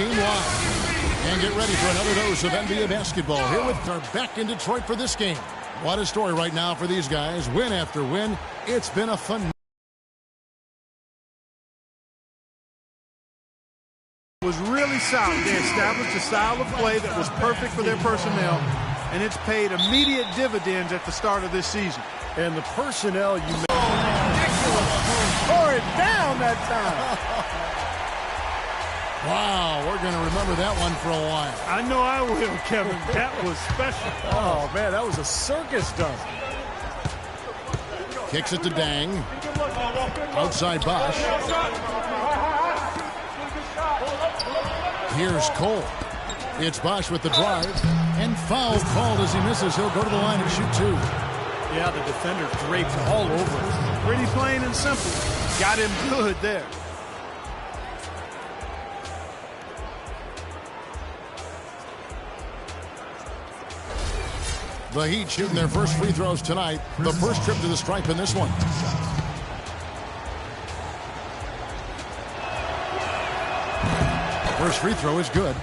game live. And get ready for another dose of NBA basketball here with our back in Detroit for this game. What a story right now for these guys. Win after win. It's been a fun. Was really solid. They established a style of play that was perfect for their personnel, and it's paid immediate dividends at the start of this season. And the personnel you made. Tore it down that time. Wow, we're going to remember that one for a while. I know I will, Kevin. That was special. Oh, man, that was a circus dunk. Kicks it to Dang. Outside Bosch. Here's Cole. It's Bosch with the drive. And foul called as he misses. He'll go to the line and shoot two. Yeah, the defender draped all over him. Pretty plain and simple. Got him good there. The Heat shooting their first free throws tonight. The first trip to the stripe in this one. First free throw is good.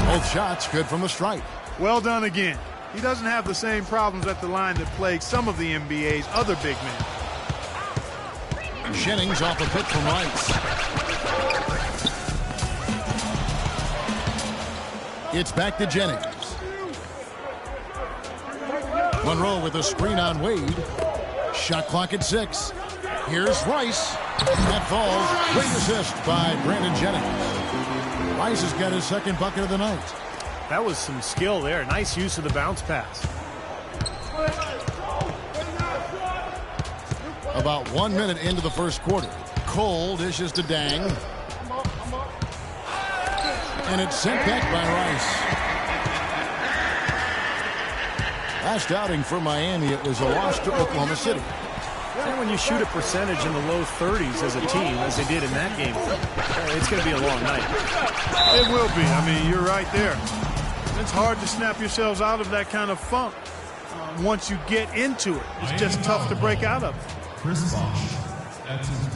Both shots good from the stripe. Well done again. He doesn't have the same problems at the line that plague some of the NBA's other big men. Jennings off a pick from Rice. It's back to Jennings. Monroe with a screen on Wade. Shot clock at 6. Here's Rice. That falls. Great assist by Brandon Jennings. Rice has got his second bucket of the night. That was some skill there. Nice use of the bounce pass. About 1 minute into the first quarter. Cole dishes to Dang. And it's sent back by Rice. Last outing for Miami, it was a loss to Oklahoma City. And when you shoot a percentage in the low 30s as a team, as they did in that game, it's going to be a long night. It will be. I mean, you're right there. It's hard to snap yourselves out of that kind of funk. Once you get into it, it's just tough to break out of it.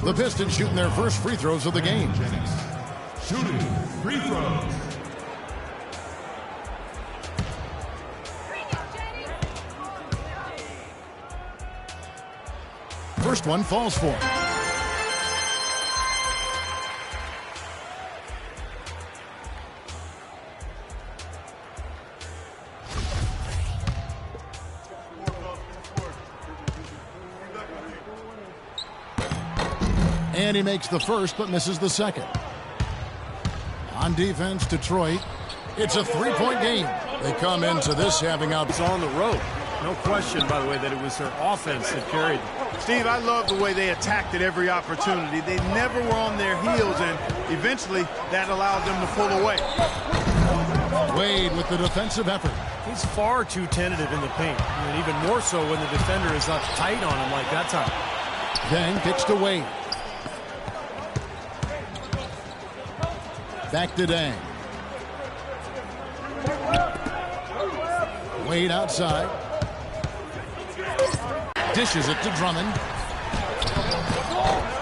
The Pistons shooting their first free throws of the game. Shooting free throws. First one falls for him. And he makes the first but misses the second. On defense, Detroit. It's a three-point game. They come into this having out. It's on the road. No question, by the way, that it was their offense that carried them. Steve, I love the way they attacked at every opportunity. They never were on their heels, and eventually that allowed them to pull away. Wade with the defensive effort. He's far too tentative in the paint, and even more so when the defender is not tight on him like that time. Dang kicks to Wade. Back to Dang. Wade outside. Dishes it to Drummond.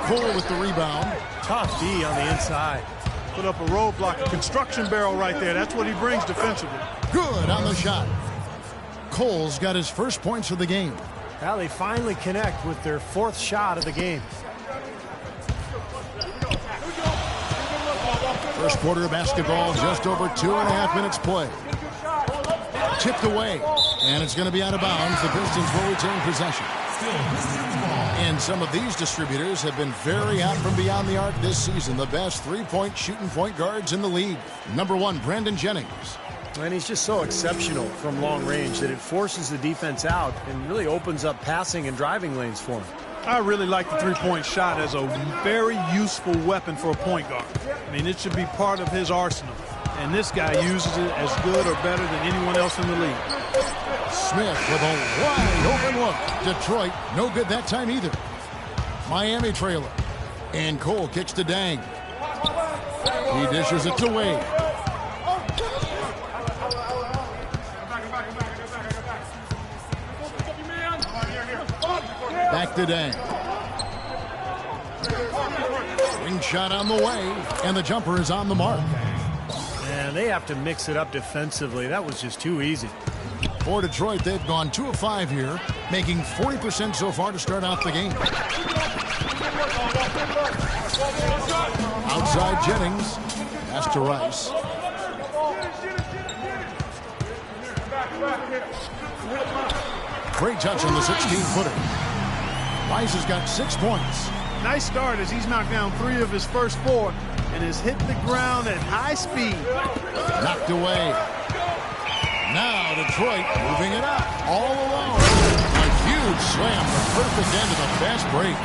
Cole with the rebound. Tough D on the inside. Put up a roadblock, a construction barrel right there. That's what he brings defensively. Good on the shot. Cole's got his first points of the game. Now they finally connect with their fourth shot of the game. First quarter of basketball, just over 2.5 minutes play. Tipped away, and it's going to be out of bounds. The Pistons will retain possession. And some of these distributors have been very out from beyond the arc this season. The best three-point shooting point guards in the league. Number 1, Brandon Jennings. And he's just so exceptional from long range that it forces the defense out and really opens up passing and driving lanes for him. I really like the three-point shot as a very useful weapon for a point guard. I mean, it should be part of his arsenal. And this guy uses it as good or better than anyone else in the league. Smith with a wide open look. Detroit, no good that time either. Miami trailer. And Cole kicks to Dang. He dishes it to Wade. Back to Dang. Swing shot on the way, and the jumper is on the mark. And they have to mix it up defensively. That was just too easy. For Detroit, they've gone 2 of 5 here, making 40% so far to start out the game. Outside Jennings. Pass to Rice. Great touch on the 16-footer. Rice has got 6 points. Nice start as he's knocked down 3 of his first 4 and has hit the ground at high speed. Knocked away. Now Detroit moving it up all alone. A huge slam, the perfect end of the fast break.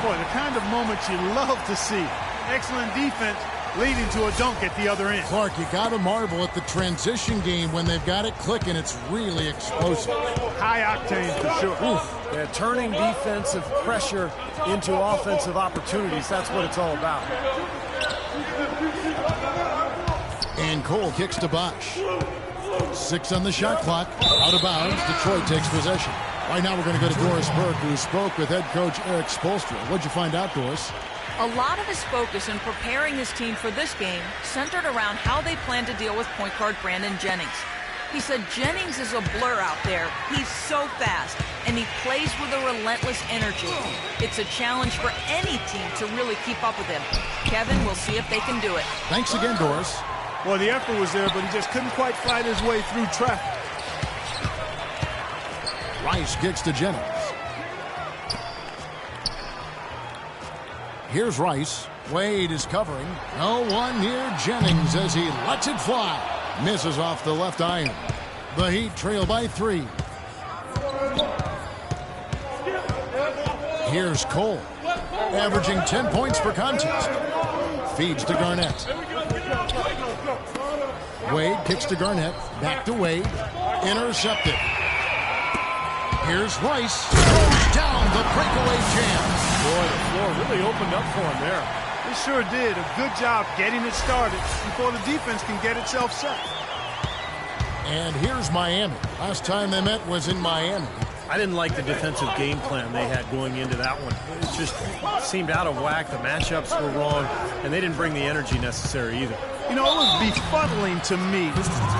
Boy, the kind of moment you love to see. Excellent defense leading to a dunk at the other end. Clark, you got to marvel at the transition game when they've got it clicking. It's really explosive. High octane for sure. Oof. Yeah, turning defensive pressure into offensive opportunities. That's what it's all about. And Cole kicks to Bosch. 6 on the shot clock. Out of bounds. Detroit takes possession. Right now we're going to go to Doris Burke, who spoke with head coach Eric Spoelstra. What'd you find out, Doris? A lot of his focus in preparing his team for this game centered around how they plan to deal with point guard Brandon Jennings. He said Jennings is a blur out there. He's so fast, and he plays with a relentless energy. It's a challenge for any team to really keep up with him. Kevin, we'll see if they can do it. Thanks again, Doris. Well, the effort was there, but he just couldn't quite fight his way through traffic. Rice kicks to Jennings. Here's Rice. Wade is covering. No one near Jennings as he lets it fly. Misses off the left iron. The Heat trail by 3. Here's Cole. Averaging 10 points per contest. Feeds to Garnett. Wade kicks to Garnett. Back to Wade. Intercepted. Here's Rice. Goes down the breakaway jam. Boy, the floor really opened up for him there. It sure did. A good job getting it started before the defense can get itself set. And here's Miami. Last time they met was in Miami. I didn't like the defensive game plan they had going into that one. It just seemed out of whack. The matchups were wrong, and they didn't bring the energy necessary either. You know, it was befuddling to me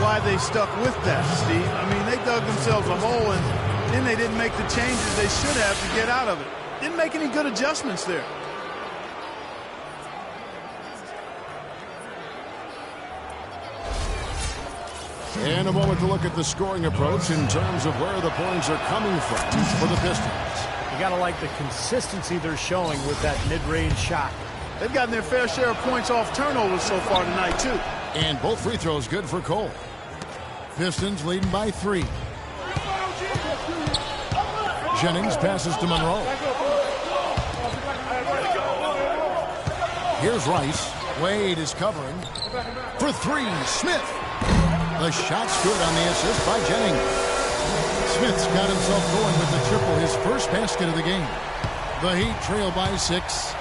why they stuck with that, Steve. I mean, they dug themselves a hole, and then they didn't make the changes they should have to get out of it. Didn't make any good adjustments there. And a moment to look at the scoring approach in terms of where the points are coming from for the Pistons. You got to like the consistency they're showing with that mid-range shot. They've gotten their fair share of points off turnovers so far tonight, too. And both free throws good for Cole. Pistons leading by 3. Jennings passes to Monroe. Here's Rice. Wade is covering. For 3, Smith. The shot's good on the assist by Jennings. Smith's got himself going with the triple, his first basket of the game. The Heat trail by 6.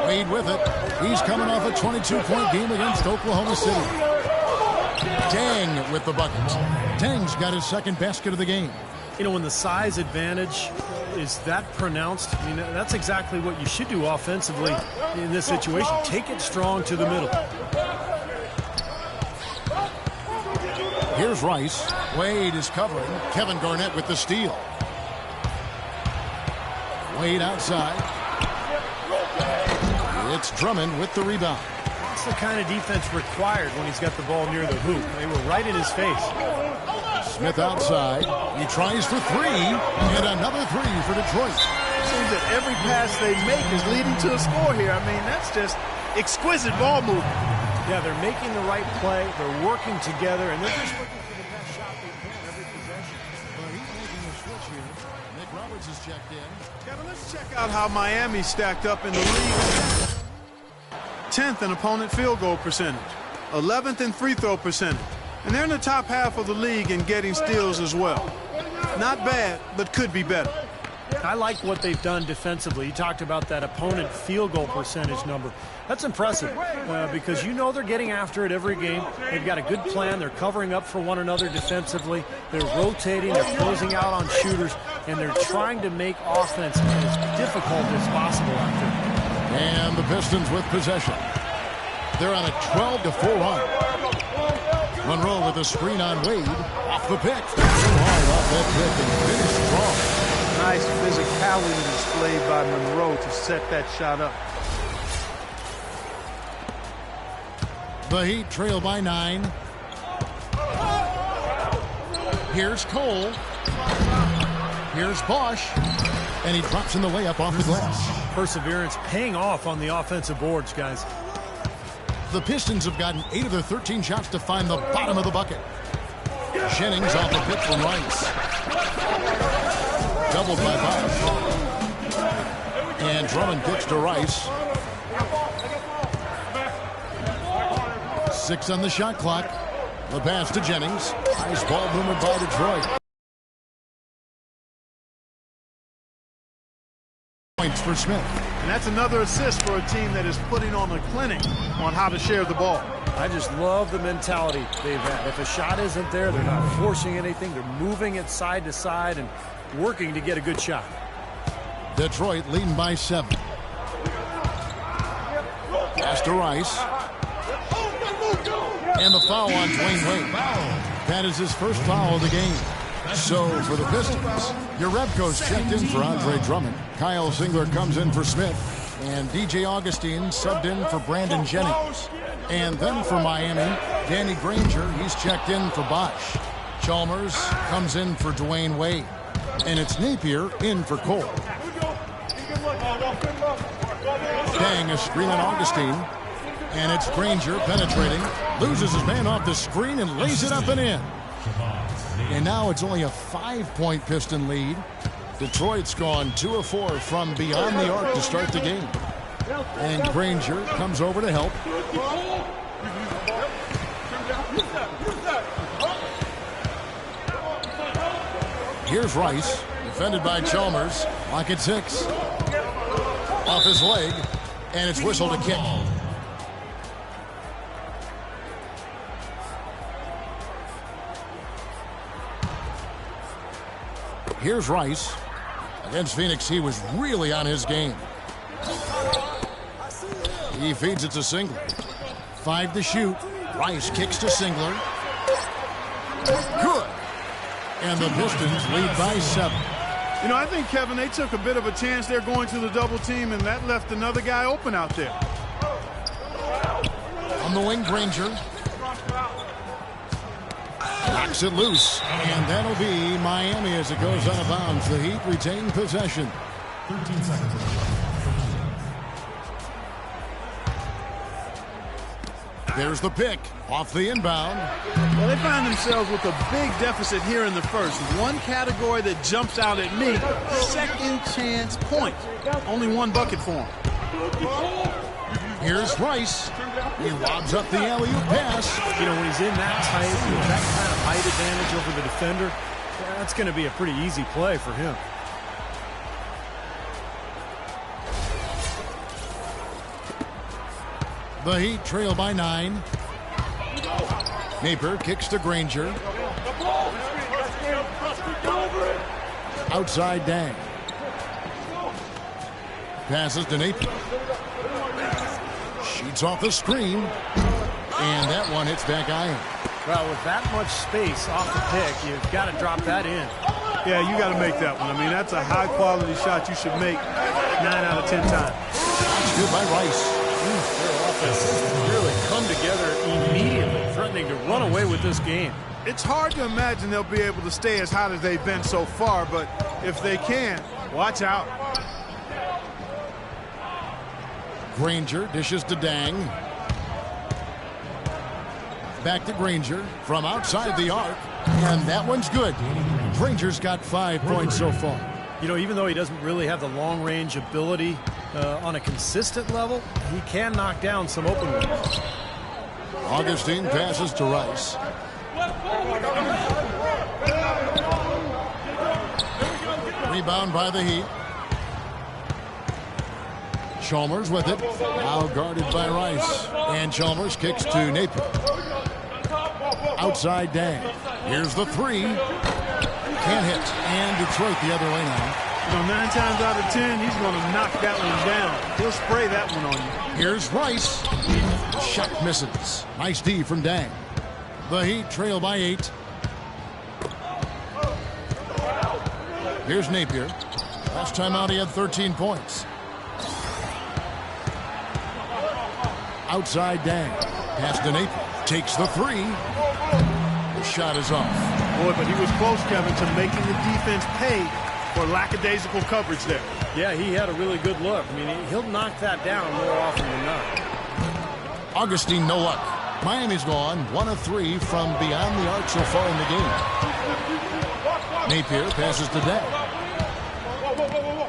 Wade with it. He's coming off a 22-point game against Oklahoma City. Dang with the bucket. Dang's got his second basket of the game. You know, when the size advantage is that pronounced, I mean, that's exactly what you should do offensively in this situation. Take it strong to the middle. Here's Rice. Wade is covering. Kevin Garnett with the steal. Wade outside. It's Drummond with the rebound. That's the kind of defense required when he's got the ball near the hoop. They were right in his face. Smith outside. He tries for 3. And another 3 for Detroit. Seems that every pass they make is leading to a score here. I mean, that's just exquisite ball movement. Yeah, they're making the right play. They're working together, and they're just looking for the best shot they can every possession. Well, he's making a switch here. Nick Roberts has checked in. Kevin, let's check out how Miami stacked up in the league. 10th in opponent field goal percentage. 11th in free throw percentage. And they're in the top half of the league in getting steals as well. Not bad, but could be better. I like what they've done defensively. You talked about that opponent field goal percentage number. That's impressive because you know they're getting after it every game. They've got a good plan. They're covering up for one another defensively. They're rotating. They're closing out on shooters. And they're trying to make offense as difficult as possible out there. And the Pistons with possession. They're on a 12-4 run. Monroe with a screen on Wade. Off the pick. Hard off that pick and finished strong. Nice physicality displayed by Monroe to set that shot up. The Heat trail by 9. Here's Cole. Here's Bosch. And he drops in the layup off the glass. Perseverance paying off on the offensive boards, guys. The Pistons have gotten 8 of their 13 shots to find the bottom of the bucket. Jennings off the pick from Rice. Doubled by Bosch. And Drummond kicks to Rice. 6 on the shot clock. The pass to Jennings. Nice ball movement by Detroit. Points for Smith. And that's another assist for a team that is putting on a clinic on how to share the ball. I just love the mentality they've had. If a shot isn't there, they're not forcing anything. They're moving it side to side and working to get a good shot. Detroit leading by 7. Pass to Rice. And the foul on Dwayne Wade. That is his first foul of the game. So for the Pistons, Jerebko's checked in for Andre Drummond. Kyle Singler comes in for Smith. And DJ Augustine subbed in for Brandon Jennings. And then for Miami, Danny Granger, he's checked in for Bosch. Chalmers comes in for Dwayne Wade. And it's Napier in for Cole. Dang a screen on Augustine. And it's Granger penetrating. Loses his man off the screen and lays it up and in. And now it's only a 5-point Piston lead. Detroit's gone 2 of 4 from beyond the arc to start the game. And Granger comes over to help. Here's Rice, defended by Chalmers. Lock at 6. Off his leg, and it's whistled a kick. Here's Rice. Against Phoenix, he was really on his game. He feeds it to Singler. 5 to shoot. Rice kicks to Singler. Good. And the Pistons lead by 7. You know, I think, Kevin, they took a bit of a chance there going to the double team, and that left another guy open out there. On the wing, Granger. Knocks it loose. And that'll be Miami as it goes out of bounds. The Heat retain possession. 13 seconds. There's the pick off the inbound. Well, they find themselves with a big deficit here in the first. One category that jumps out at me, second chance points. Only one bucket for them. Here's Rice. He lobs up the alley-oop pass. You know, when he's in that tight, that kind of height advantage over the defender, that's going to be a pretty easy play for him. The Heat trail by 9. Napier kicks to Granger. Outside Dang. Passes to Napier. Shoots off the screen. And that one hits back iron. Well, with that much space off the pick, you've got to drop that in. Yeah, you got to make that one. I mean, that's a high-quality shot you should make 9 out of 10 times. That's good by Rice. Their offense really come together immediately, threatening to run away with this game. It's hard to imagine they'll be able to stay as hot as they've been so far, but if they can, watch out. Granger dishes to Dang. Back to Granger from outside the arc. And that one's good. Granger's got 5 points so far. You know, even though he doesn't really have the long-range ability on a consistent level, he can knock down some open ones. Augustine passes to Rice. Rebound by the Heat. Chalmers with it. Now guarded by Rice. And Chalmers kicks to Napier. Outside Dang. Here's the three. Can't hit. And Detroit the other way now. 9 times out of 10, he's going to knock that one down. He'll spray that one on you. Here's Rice. Shot misses. Nice D from Dang. The Heat trail by 8. Here's Napier. Last time out he had 13 points. Outside Dang. Pass to Napier. Takes the three. The shot is off. Boy, but he was close, Kevin, to making the defense pay for lackadaisical coverage there. Yeah, he had a really good look. I mean, he'll knock that down more often than not. Augustine, no luck. Miami's gone 1 of 3 from beyond the arc so far in the game. Napier passes to Dang.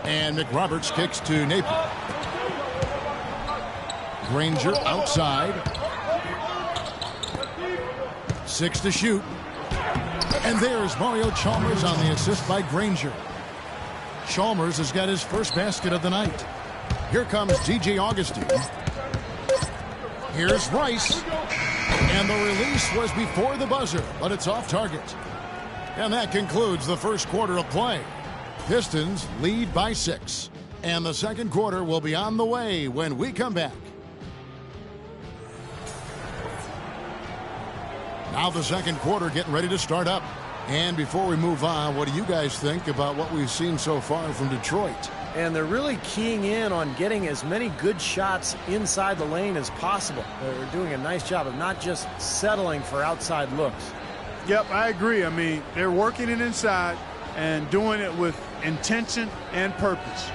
And McRoberts kicks to Napier. Granger outside. 6 to shoot. And there's Mario Chalmers on the assist by Granger. Chalmers has got his first basket of the night. Here comes DJ Augustine. Here's Rice. And the release was before the buzzer, but it's off target. And that concludes the first quarter of play. Pistons lead by 6. And the second quarter will be on the way when we come back. Now the second quarter getting ready to start up. And before we move on, what do you guys think about what we've seen so far from Detroit? And they're really keying in on getting as many good shots inside the lane as possible. They're doing a nice job of not just settling for outside looks. Yep, I agree. I mean, they're working it inside and doing it with intention and purpose.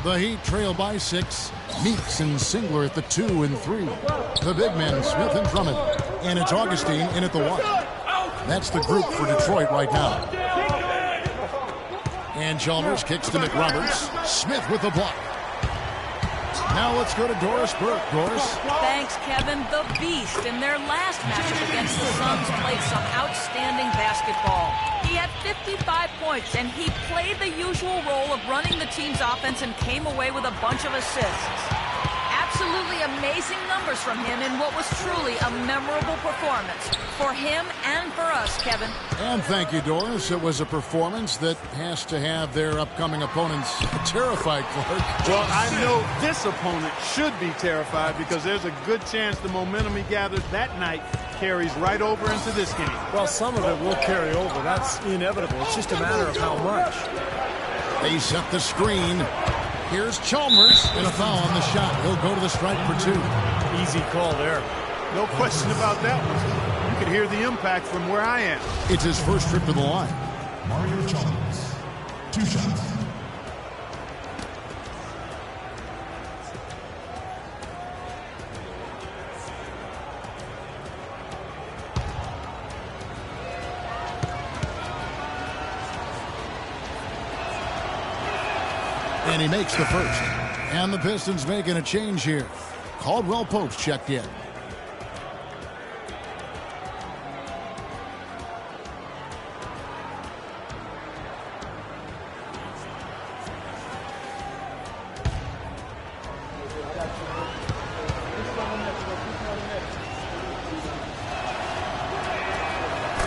The Heat trail by 6. Meeks and Singler at the 2 and 3. The big men, Smith and Drummond. And it's Augustine in at the 1. That's the group for Detroit right now. And Chalmers kicks to McRoberts. Smith with the block. Now let's go to Doris Burke. Doris. Thanks, Kevin. The Beast in their last matchup against the Suns played some outstanding basketball. He had 55 points, and he played the usual role of running the team's offense and came away with a bunch of assists. Absolutely amazing numbers from him in what was truly a memorable performance for him and for us, Kevin. And thank you, Doris. It was a performance that has to have their upcoming opponents terrified, Clark. Well, I know this opponent should be terrified because there's a good chance the momentum he gathered that night carries right over into this game. Well, some of it will carry over. That's inevitable. It's just a matter of how much. They set the screen. Here's Chalmers, and a foul on the shot. He'll go to the strike for 2. Easy call there. No question about that one. You could hear the impact from where I am. It's his first trip to the line. Mario Chalmers, 2 shots. And he makes the first. And the Pistons making a change here. Caldwell Pope's checked in.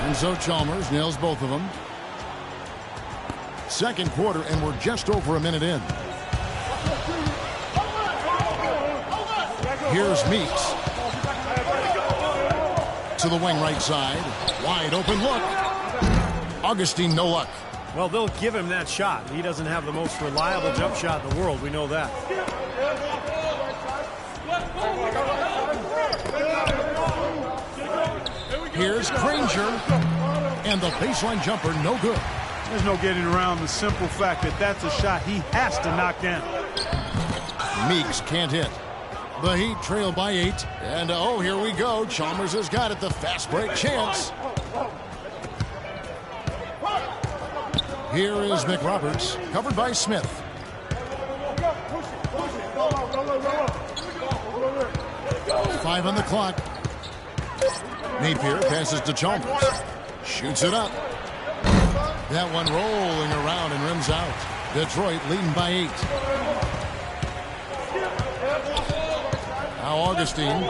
And so Chalmers nails both of them. Second quarter, and we're just over a minute in. Here's Meeks. To the wing right side. Wide open look. Augustine, no luck. Well, they'll give him that shot. He doesn't have the most reliable jump shot in the world. We know that. Here's Granger. And the baseline jumper, no good. There's no getting around the simple fact that that's a shot he has to knock down. Meeks can't hit. The Heat trail by 8. And oh, here we go. Chalmers has got it. The fast break chance. Here is McRoberts, covered by Smith. Five on the clock. Napier passes to Chalmers. Shoots it up. That one rolling around and rims out. Detroit leading by 8. Now Augustine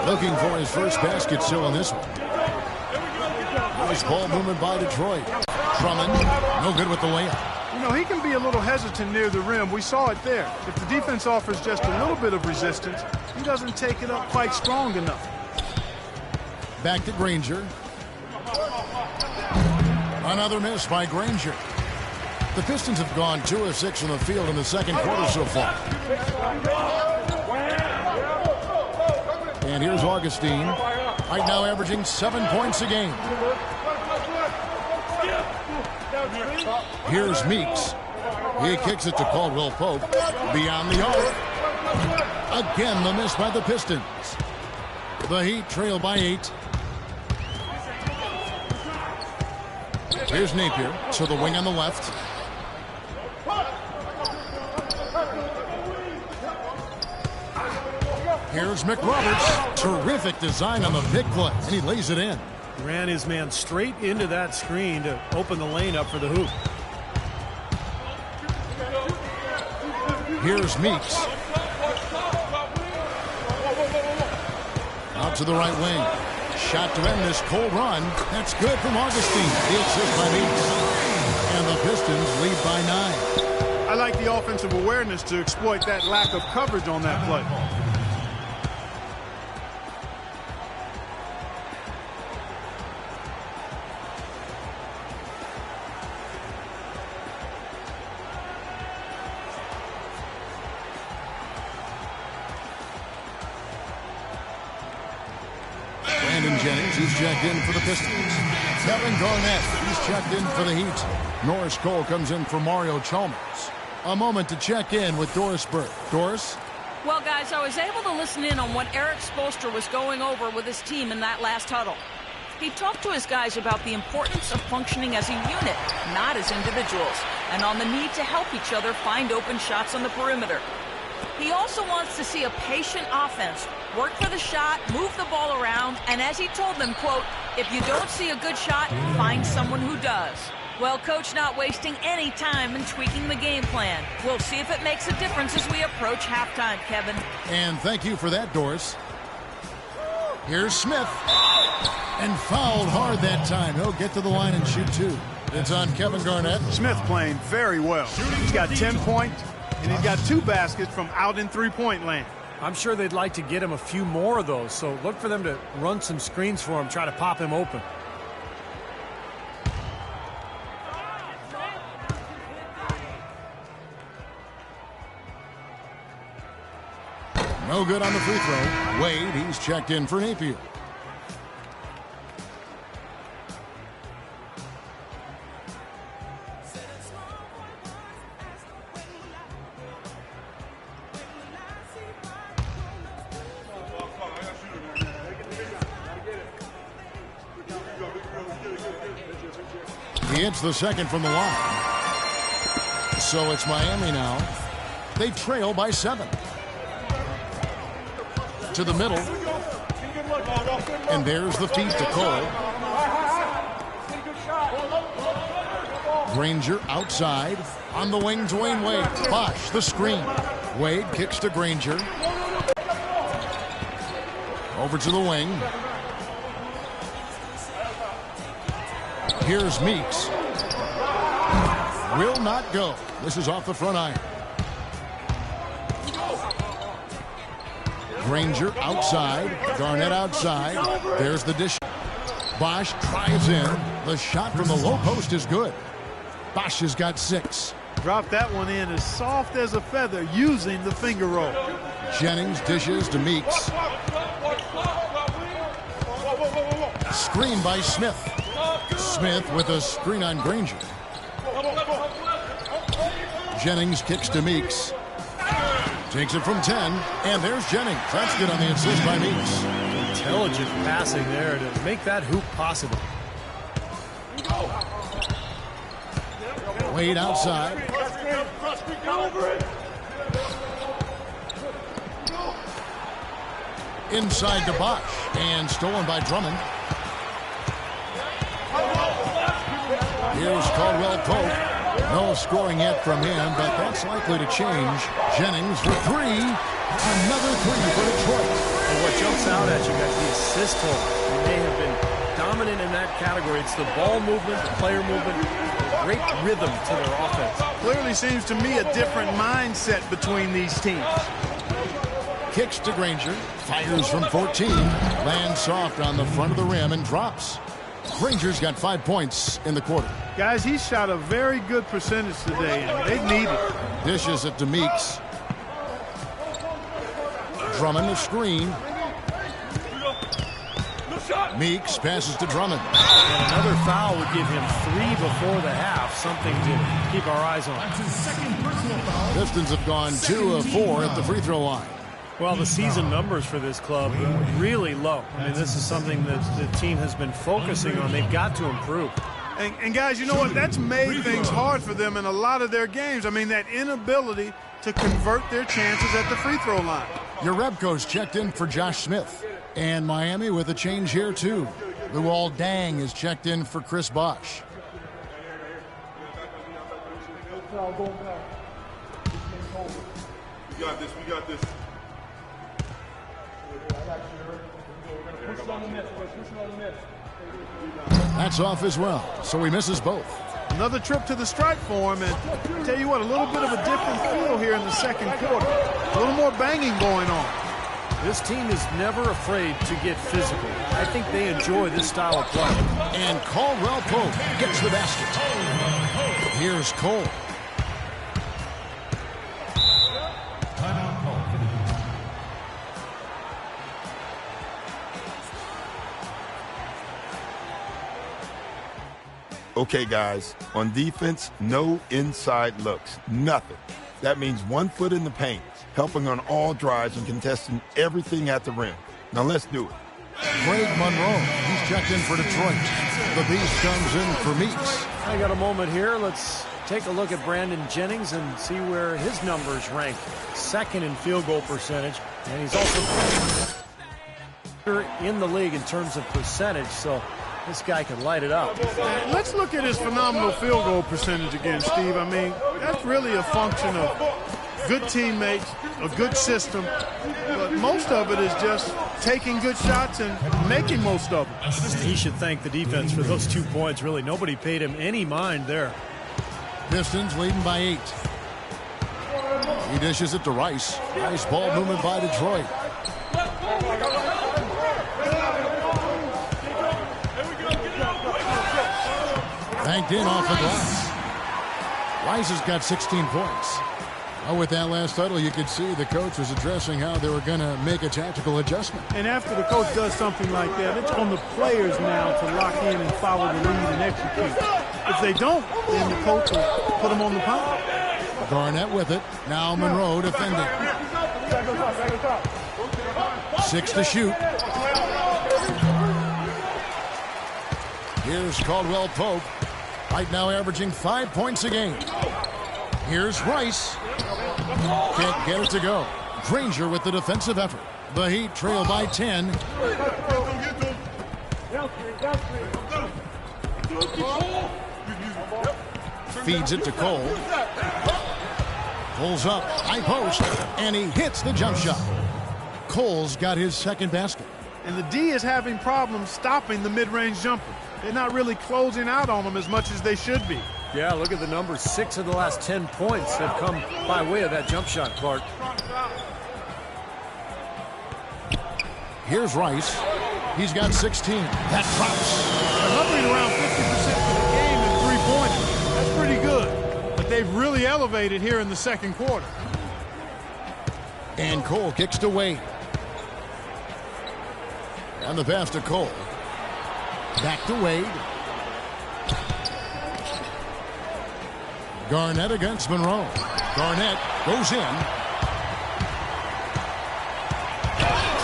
looking for his first basket still in this one. Nice ball movement by Detroit. Drummond, no good with the layup. You know, he can be a little hesitant near the rim. We saw it there. If the defense offers just a little bit of resistance, he doesn't take it up quite strong enough. Back to Granger. Another miss by Granger. The Pistons have gone 2 of 6 from the field in the second quarter so far. And here's Augustine, right now averaging 7 points a game. Here's Meeks. He kicks it to Caldwell Pope. Beyond the arc. Again, the miss by the Pistons. The Heat trail by 8. Here's Napier to the wing on the left. Here's McRoberts. Terrific design on the big play, and he lays it in. Ran his man straight into that screen to open the lane up for the hoop. Here's Meeks. Out to the right wing. Shot to end this cold run. That's good from Augustine. The assist by Meeks. And the Pistons lead by 9. I like the offensive awareness to exploit that lack of coverage on that play. He's checked in for the Pistons. Kevin Garnett, he's checked in for the Heat. Norris Cole comes in for Mario Chalmers. A moment to check in with Doris Burke. Doris? Well, guys, I was able to listen in on what Eric Spoelstra was going over with his team in that last huddle. He talked to his guys about the importance of functioning as a unit, not as individuals, and on the need to help each other find open shots on the perimeter. He also wants to see a patient offense, work for the shot, move the ball around, and as he told them, quote, if you don't see a good shot, find someone who does. Well, Coach not wasting any time in tweaking the game plan. We'll see if it makes a difference as we approach halftime, Kevin. And thank you for that, Doris. Here's Smith. And fouled hard that time. He'll get to the line and shoot 2. It's on Kevin Garnett. Smith playing very well. He's got 10 points, and he's got 2 baskets from out in three-point land. I'm sure they'd like to get him a few more of those, so look for them to run some screens for him, try to pop him open. No good on the free throw. Wade, he's checked in for Napier. He hits the second from the line. So it's Miami now. They trail by 7. To the middle. And there's the feed to Cole. Granger outside. On the wing, Dwayne Wade. Bosh, the screen. Wade kicks to Granger. Over to the wing. Here's Meeks. Will not go. This is off the front iron. Granger outside. Garnett outside. There's the dish. Bosh drives in. The shot from the low post is good. Bosch has got 6. Drop that one in as soft as a feather using the finger roll. Jennings dishes to Meeks. Screen by Smith. Smith with a screen on Granger. Jennings kicks to Meeks. Takes it from 10, and there's Jennings. That's good on the assist by Meeks. Intelligent passing there to make that hoop possible. Wade outside. Inside to Bosch, and stolen by Drummond. Here's Caldwell Pope. No scoring yet from him, but that's likely to change. Jennings for 3. Another 3 for Detroit. And what jumps out at you guys, the assist total. And they have been dominant in that category. It's the ball movement, the player movement, great rhythm to their offense. Clearly seems to me a different mindset between these teams. Kicks to Granger. Fires from 14. Lands soft on the front of the rim and drops. Granger's got 5 points in the quarter. Guys, he shot a very good percentage today, and they need it. Dishes it to Meeks. Drummond a screen. Meeks passes to Drummond. And another foul would give him 3 before the half. Something to keep our eyes on. Pistons have gone 2 of 4 at the free throw line. Well, the season numbers for this club are really low. I mean, this is something that the team has been focusing on. They've got to improve. And guys, you know what? That's made things hard for them in a lot of their games. I mean, that inability to convert their chances at the free throw line. Jerebko's checked in for Josh Smith. And Miami with a change here, too. Luol Deng is checked in for Chris Bosch. We got this. We got this. That's off as well, so he misses both. Another trip to the strike for him, and I tell you what, a little bit of a different feel here in the second quarter. A little more banging going on. This team is never afraid to get physical. I think they enjoy this style of play. And Caldwell Pope gets the basket. Here's Cole. Okay, guys, on defense, no inside looks, nothing. That means 1 foot in the paint, helping on all drives and contesting everything at the rim. Now let's do it. Greg Monroe, he's checked in for Detroit. The Beast comes in for Meeks. I got a moment here. Let's take a look at Brandon Jennings and see where his numbers rank. Second in field goal percentage, and he's also in the league in terms of percentage, so this guy can light it up. Let's look at his phenomenal field goal percentage again, Steve. I mean, that's really a function of good teammates, a good system, but most of it is just taking good shots and making most of them. He should thank the defense for those 2 points, really. Nobody paid him any mind there. Pistons leading by 8. He dishes it to Rice. Nice ball movement by Detroit. Banked in off the glass. Rice has got 16 points. Well, with that last title, you could see the coach was addressing how they were going to make a tactical adjustment. And after the coach does something like that, it's on the players now to lock in and follow the lead and execute. If they don't, then the coach will put them on the pound. Garnett with it. Now Monroe defending. 6 to shoot. Here's Caldwell Pope. Right now averaging 5 points a game. Here's Rice. Can't get it to go. Granger with the defensive effort. The Heat trail by 10. Feeds it to Cole. Pulls up, high post, and he hits the jump shot. Cole's got his second basket. And the D is having problems stopping the mid-range jumper. They're not really closing out on them as much as they should be. Yeah, look at the numbers. 6 of the last 10 points have come by way of that jump shot, Clark. Here's Rice. He's got 16. That drops. Hovering around 50% for the game in 3-pointers. That's pretty good. they've really elevated here in the second quarter. And Cole kicks to Wade. And the pass to Cole. Back to Wade. Garnett against Monroe. Garnett goes in.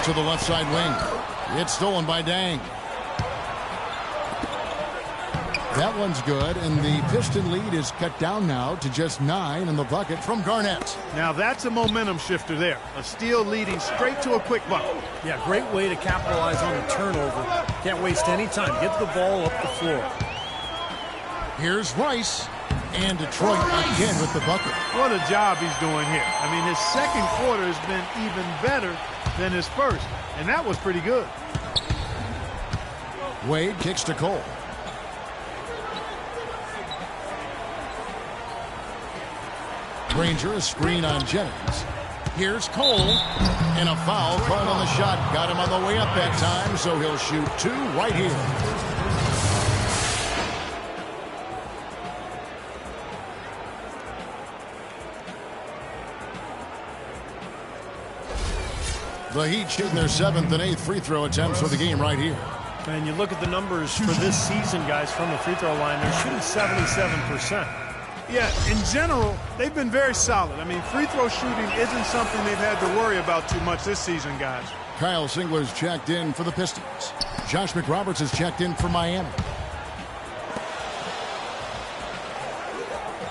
To the left side wing. It's stolen by Dang. That one's good, and the Piston lead is cut down now to just 9 in the bucket from Garnett. Now that's a momentum shifter there. A steal leading straight to a quick bucket. Yeah, great way to capitalize on the turnover. Can't waste any time. Get the ball up the floor. Here's Rice, and Detroit again with the bucket. What a job he's doing here. I mean, his second quarter has been even better than his first, and that was pretty good. Wade kicks to Cole. Granger, a screen on Jennings. Here's Cole, and a foul called on the shot. Got him on the way up that time, so he'll shoot 2 right here. The Heat shooting their 7th and 8th free throw attempts for the game right here. And you look at the numbers for this season, guys, from the free throw line. They're shooting 77%. Yeah, in general, they've been very solid. I mean, free throw shooting isn't something they've had to worry about too much this season, guys. Kyle Singler's checked in for the Pistons. Josh McRoberts has checked in for Miami.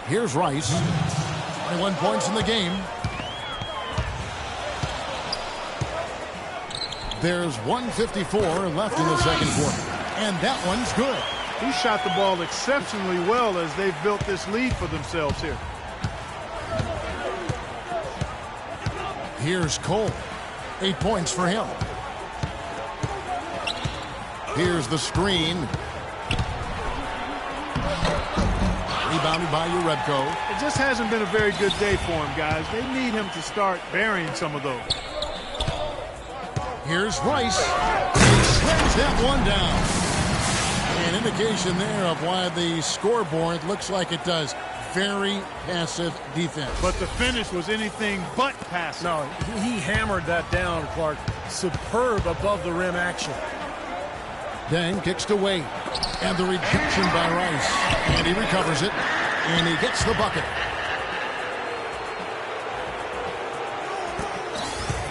Here's Rice. 21 points in the game. There's 1:54 left in the second quarter. And that one's good. He shot the ball exceptionally well as they've built this lead for themselves here. Here's Cole. 8 points for him. Here's the screen. Rebounded by Urebko. It just hasn't been a very good day for him, guys. They need him to start burying some of those. Here's Rice. He slams that one down. An indication there of why the scoreboard looks like it does. Very passive defense. But the finish was anything but passive. No, he hammered that down, Clark. Superb above the rim action. Dang kicks to Wade. And the rejection by Rice. And he recovers it. And he gets the bucket.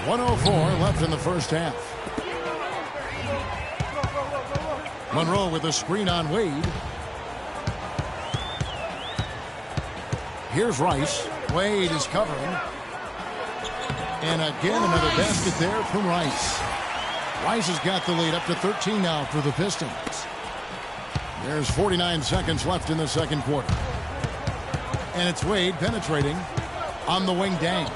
1:04 left in the first half. Monroe with a screen on Wade. Here's Rice. Wade is covering. And again, another basket there from Rice. Rice has got the lead up to 13 now for the Pistons. There's 49 seconds left in the second quarter. And it's Wade penetrating on the wing. Dang.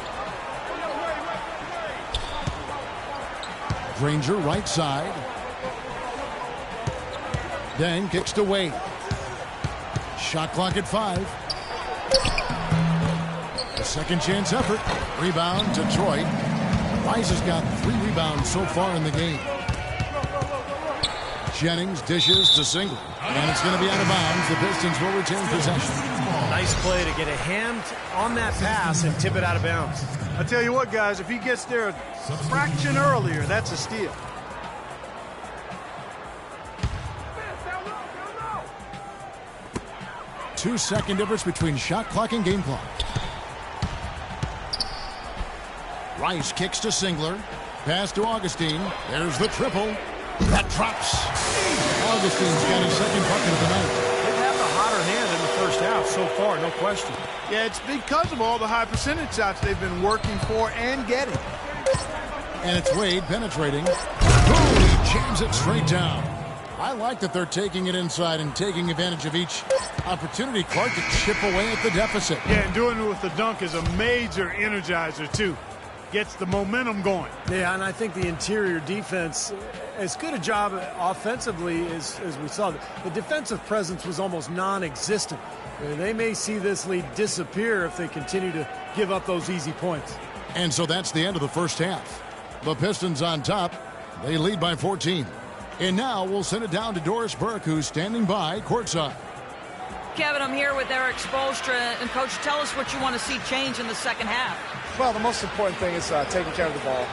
Granger right side. Dang kicks to Wade. Shot clock at 5. A second chance effort. Rebound Detroit. Rice has got 3 rebounds so far in the game. Jennings dishes to Singler. And it's going to be out of bounds. The Pistons will retain possession. Nice play to get a hand on that pass and tip it out of bounds. I tell you what, guys, if he gets there a fraction earlier, that's a steal. Two-second difference between shot clock and game clock. Rice kicks to Singler. Pass to Augustine. There's the triple. That drops. Augustine's got his second bucket of the night. They've had the hotter hand in the first half so far, no question. Yeah, it's because of all the high percentage shots they've been working for and getting. And it's Wade penetrating. Boom! He jams it straight down. I like that they're taking it inside and taking advantage of each opportunity, Clark, to chip away at the deficit. Yeah, and doing it with the dunk is a major energizer, too. Gets the momentum going. Yeah, and I think the interior defense, as good a job offensively as we saw, the defensive presence was almost non-existent. They may see this lead disappear if they continue to give up those easy points. And so that's the end of the first half. The Pistons on top. They lead by 14. And now we'll send it down to Doris Burke, who's standing by courtside. Kevin, I'm here with Eric Spoelstra. And, Coach, tell us what you want to see change in the second half. Well, the most important thing is taking care of the ball.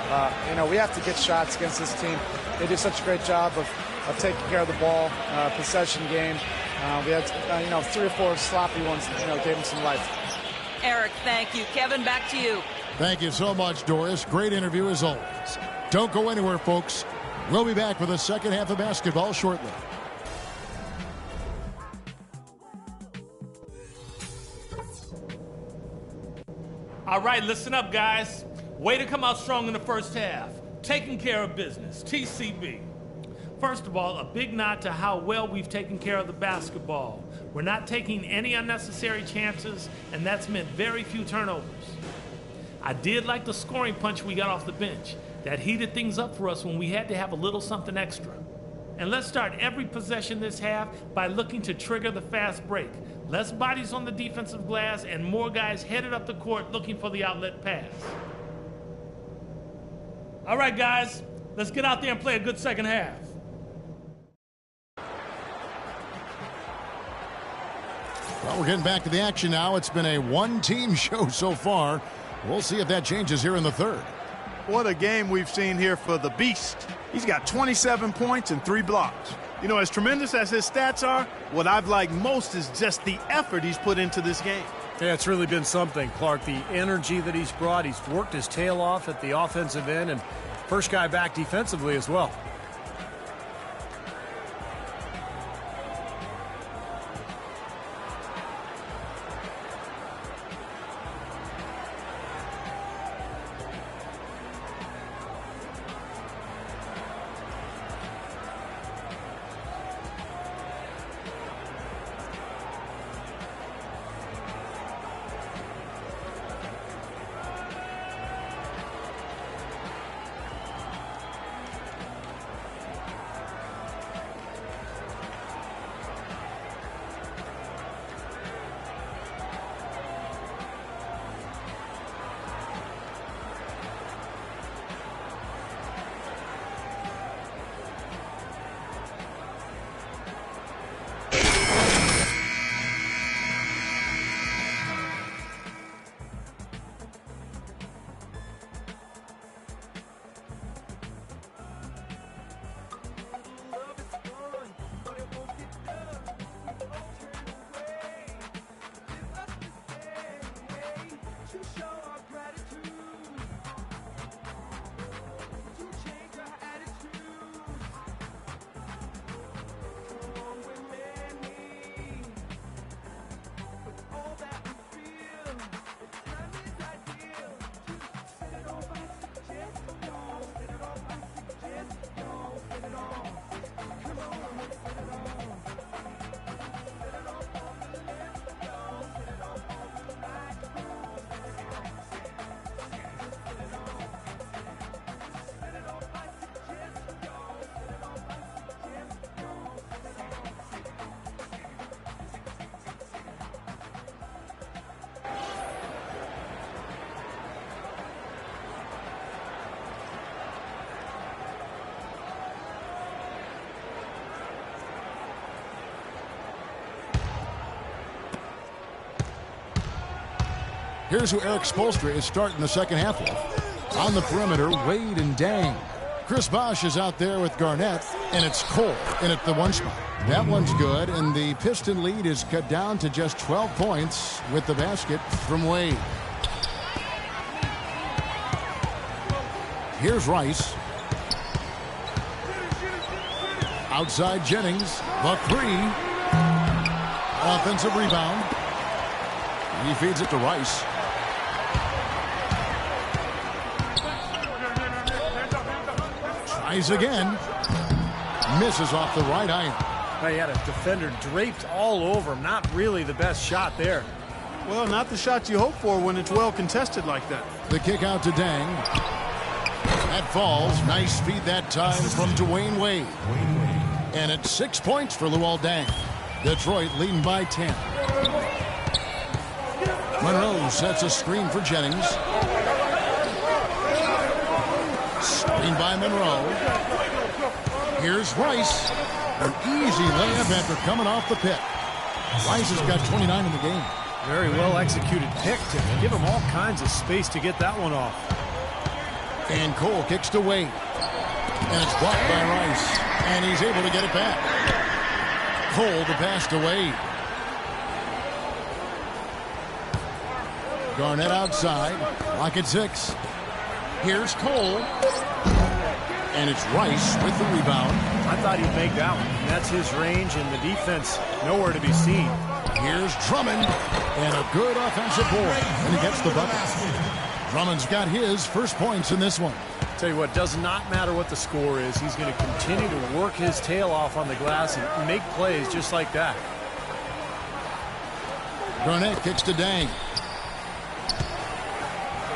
We have to get shots against this team. They do such a great job of taking care of the ball, possession game. We had, 3 or 4 sloppy ones, gave them some life. Eric, thank you. Kevin, back to you. Thank you so much, Doris. Great interview as always. Don't go anywhere, folks. We'll be back with the second half of basketball shortly. All right, listen up, guys. Way to come out strong in the first half. Taking care of business, TCB. First of all, a big nod to how well we've taken care of the basketball. We're not taking any unnecessary chances, and that's meant very few turnovers. I did like the scoring punch we got off the bench. That heated things up for us when we had to have a little something extra. And let's start every possession this half by looking to trigger the fast break. Less bodies on the defensive glass and more guys headed up the court looking for the outlet pass. All right, guys, let's get out there and play a good second half. Well, we're getting back to the action now. It's been a one-team show so far. We'll see if that changes here in the third. What a game we've seen here for the Beast. He's got 27 points and 3 blocks. As tremendous as his stats are, what I've liked most is just the effort he's put into this game. Yeah, it's really been something, Clark. The energy that he's brought. He's worked his tail off at the offensive end and first guy back defensively as well. Here's who Eric Spoelstra is starting the second half with. On the perimeter, Wade and Dang. Chris Bosh is out there with Garnett, and it's Cole in at the 1 spot. That one's good, and the Piston lead is cut down to just 12 points with the basket from Wade. Here's Rice. Outside Jennings. The 3. Offensive rebound. He feeds it to Rice. Tries again. Misses off the right iron. He had a defender draped all over him. Not really the best shot there. Well, not the shot you hope for when it's well contested like that. The kick out to Dang. That falls. Nice feed that time from Dwayne Wade. And it's 6 points for Luol Deng. Detroit leading by 10. Monroe sets a screen for Jennings. Screen by Monroe. Here's Rice. An easy layup after coming off the pick. Rice has got 29 in the game. Very well executed pick to give him all kinds of space to get that one off. And Cole kicks to Wade. And it's blocked by Rice. And he's able to get it back. Cole the pass to Wade. Garnett outside. Lock at 6. Here's Cole. And it's Rice with the rebound. I thought he'd make that one. That's his range, and the defense nowhere to be seen. Here's Drummond. And a good offensive board. And he gets the bucket. Drummond's got his first points in this one. Tell you what, does not matter what the score is. He's going to continue to work his tail off on the glass and make plays just like that. Garnett kicks to Dang.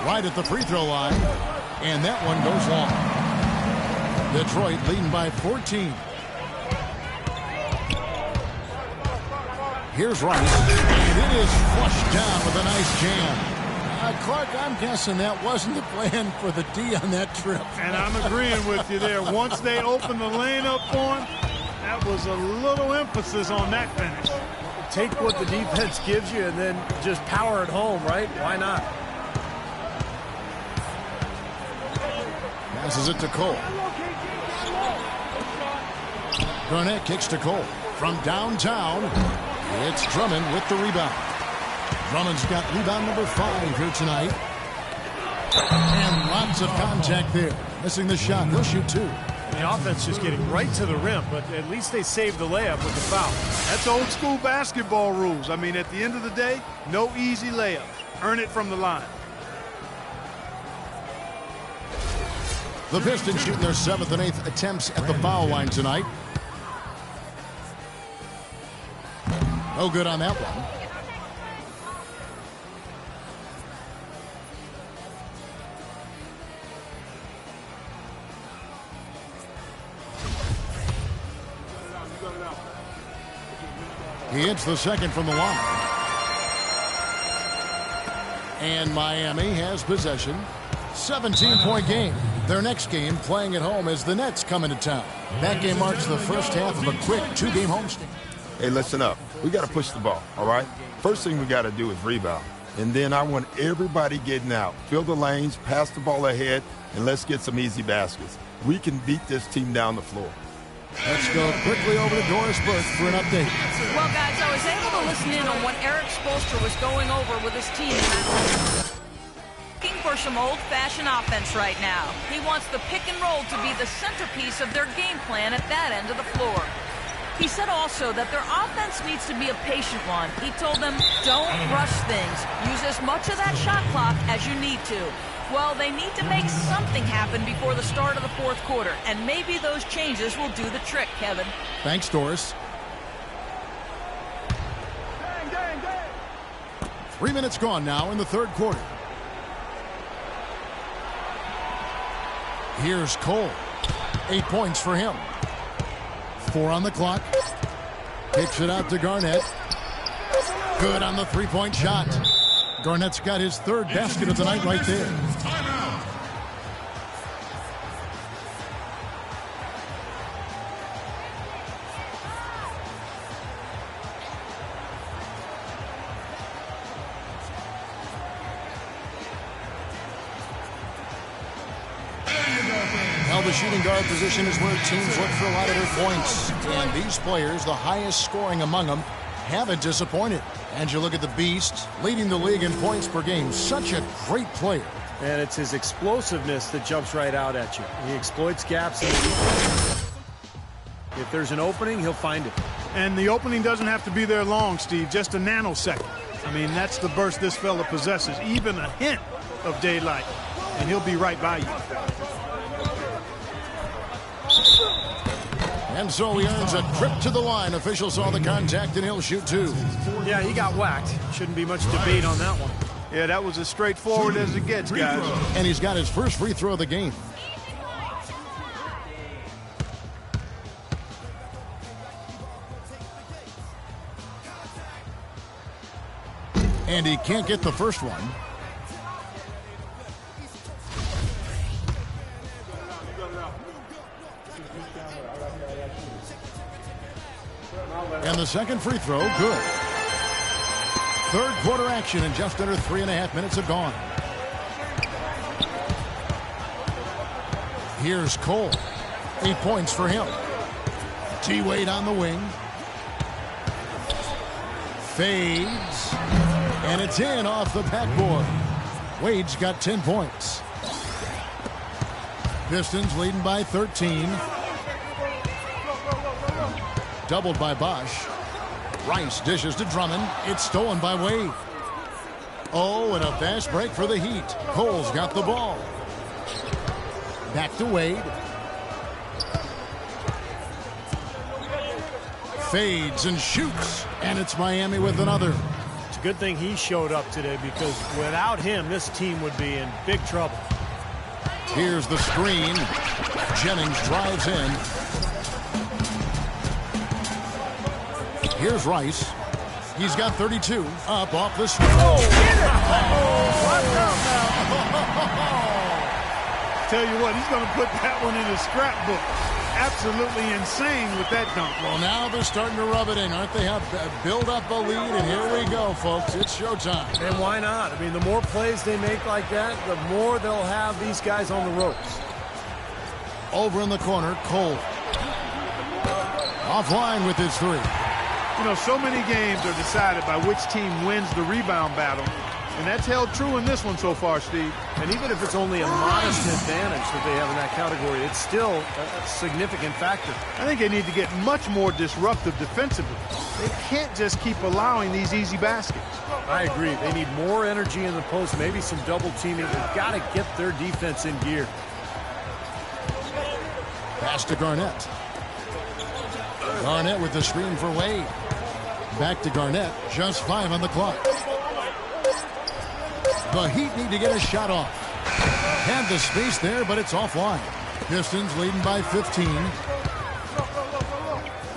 Right at the free throw line. And that one goes long. Detroit leading by 14. Here's Rice. And it is flushed down with a nice jam. Clark, I'm guessing that wasn't the plan for the D on that trip. And I'm agreeing with you there. Once they opened the lane up for him, that was a little emphasis on that finish. Take what the defense gives you and then just power it home, right? Why not? Passes it to Cole. Garnett kicks to Cole. From downtown, it's Drummond with the rebound. Drummond's got rebound number 5 here tonight. And lots of contact there. Missing the shot. He'll shoot 2. The offense just getting right to the rim, but at least they saved the layup with the foul. That's old school basketball rules. I mean, at the end of the day, no easy layups. Earn it from the line. The Pistons shooting their 7th and 8th attempts at the foul line tonight. No good on that one. He hits the second from the line. And Miami has possession. 17-point game. Their next game playing at home as the Nets come into town. That game marks the first half of a quick 2-game homestand. Hey, listen up. We got to push the ball, all right? First thing we got to do is rebound. And then I want everybody getting out. Fill the lanes, pass the ball ahead, and let's get some easy baskets. We can beat this team down the floor. Let's go quickly over to Doris Burke for an update. Well, guys, I was able to listen in on what Eric Spoelstra was going over with his team. Looking for some old-fashioned offense right now. He wants the pick and roll to be the centerpiece of their game plan at that end of the floor. He said also that their offense needs to be a patient one. He told them, don't rush things. Use as much of that shot clock as you need to. Well, they need to make something happen before the start of the fourth quarter, and maybe those changes will do the trick, Kevin. Thanks, Doris. 3 minutes gone now in the third quarter. Here's Cole. 8 points for him. 4 on the clock. Kicks it out to Garnett. Good on the three-point shot. Garnett's got his third basket of the night right there. Well, the shooting guard position is where teams look for a lot of their points. And these players, the highest scoring among them, haven't disappointed. And you look at the Beast, leading the league in points per game. Such a great player. And it's his explosiveness that jumps right out at you. He exploits gaps in the defense. If there's an opening, he'll find it. And the opening doesn't have to be there long, Steve, just a nanosecond. I mean, that's the burst this fella possesses, even a hint of daylight, and he'll be right by you. And so he earns a trip to the line. Officials saw the contact, and he'll shoot 2. Yeah, he got whacked. Shouldn't be much debate on that one. Yeah, that was as straightforward as it gets, guys. And he's got his first free throw of the game. And he can't get the first one. And the second free throw, good. Third quarter action, and just under 3.5 minutes have gone. Here's Cole. 8 points for him. T-Wade on the wing. Fades. And it's in off the backboard. Wade's got 10 points. Pistons leading by 13. Doubled by Bosch. Rice dishes to Drummond. It's stolen by Wade. Oh, and a fast break for the Heat. Cole's got the ball. Back to Wade. Fades and shoots. And it's Miami with another. It's a good thing he showed up today, because without him, this team would be in big trouble. Here's the screen. Jennings drives in. Here's Rice. He's got 32. Up off the screen. Oh, get it! Watch out now. Tell you what, he's going to put that one in his scrapbook. Absolutely insane with that dunk. Well, now they're starting to rub it in, aren't they? Have build up a lead, and here we go, folks. It's showtime. And why not? I mean, the more plays they make like that, the more they'll have these guys on the ropes. Over in the corner, Cole. Offline with his three. You know, so many games are decided by which team wins the rebound battle. And that's held true in this one so far, Steve. And even if it's only a modest advantage that they have in that category, it's still a significant factor. I think they need to get much more disruptive defensively. They can't just keep allowing these easy baskets. I agree. They need more energy in the post, maybe some double teaming. They've got to get their defense in gear. Pass to Garnett. Garnett with the screen for Wade. Back to Garnett. Just 5 on the clock. The Heat need to get a shot off. Had the space there, but it's offline. Pistons leading by 15.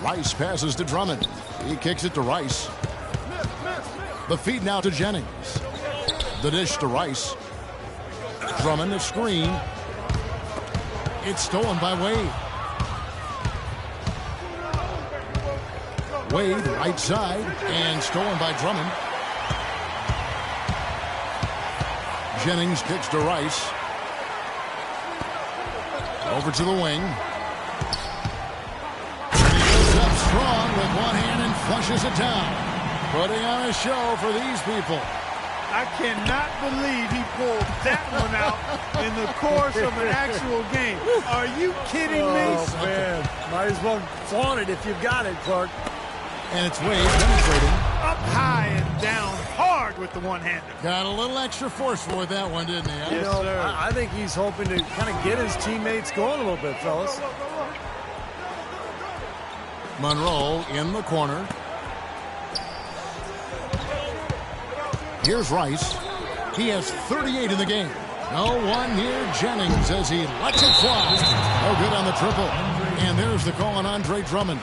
Rice passes to Drummond. He kicks it to Rice. The feed now to Jennings. The dish to Rice. Drummond, a screen. It's stolen by Wade. Wade, right side, and stolen by Drummond. Jennings kicks to Rice. Over to the wing. And he goes up strong with one hand and flushes it down. Putting on a show for these people. I cannot believe he pulled that one out in the course of an actual game. Are you kidding me? Oh, man. Might as well flaunt it if you've got it, Clark. And it's Wade penetrating. Up high and down hard with the one-hander. Got a little extra forceful with that one, didn't he? Huh? You know, I think he's hoping to kind of get his teammates going a little bit, fellas. Monroe in the corner. Here's Rice. He has 38 in the game. No one near Jennings as he lets it fly. No good on the triple. And there's the call on Andre Drummond.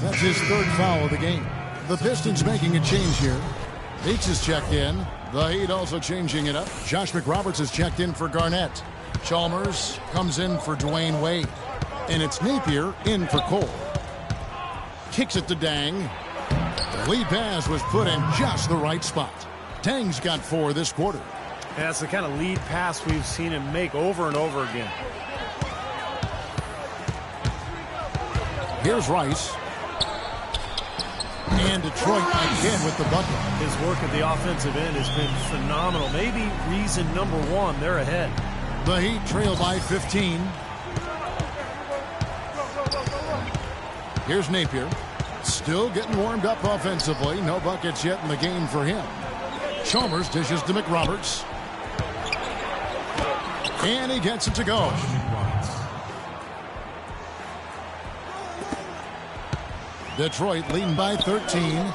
That's his third foul of the game. The Pistons making a change here. Bates is checked in. The Heat also changing it up. Josh McRoberts is checked in for Garnett. Chalmers comes in for Dwayne Wade. And it's Napier in for Cole. Kicks it to Dang. The lead pass was put in just the right spot. Dang's got 4 this quarter. And that's the kind of lead pass we've seen him make over and over again. Here's Rice. And Detroit again with the bucket. His work at the offensive end has been phenomenal. Maybe reason number 1, they're ahead. The Heat trail by 15. Here's Napier. Still getting warmed up offensively. No buckets yet in the game for him. Chalmers dishes to McRoberts. And he gets it to go. Detroit leading by 13.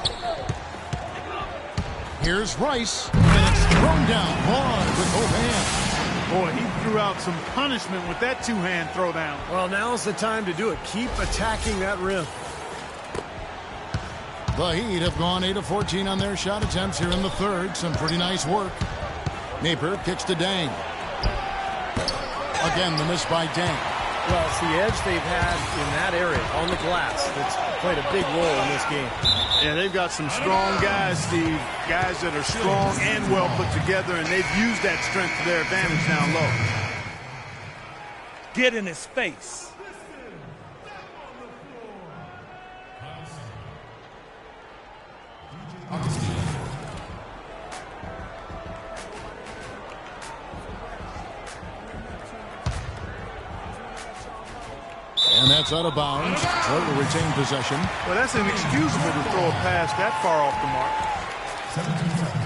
Here's Rice. And it's thrown down hard with both hands. Boy, he threw out some punishment with that two-hand throwdown. Well, now's the time to do it. Keep attacking that rim. The Heat have gone 8 of 14 on their shot attempts here in the third. Some pretty nice work. Napier kicks to Dang. Again, the miss by Dang. Well, it's the edge they've had in that area on the glass that's played a big role in this game. Yeah, they've got some strong guys, Steve. Guys that are strong and well put together, and they've used that strength to their advantage down low. Get in his face. And that's out of bounds. Detroit will retain possession. Well, that's inexcusable to throw a pass that far off the mark. 17 seconds.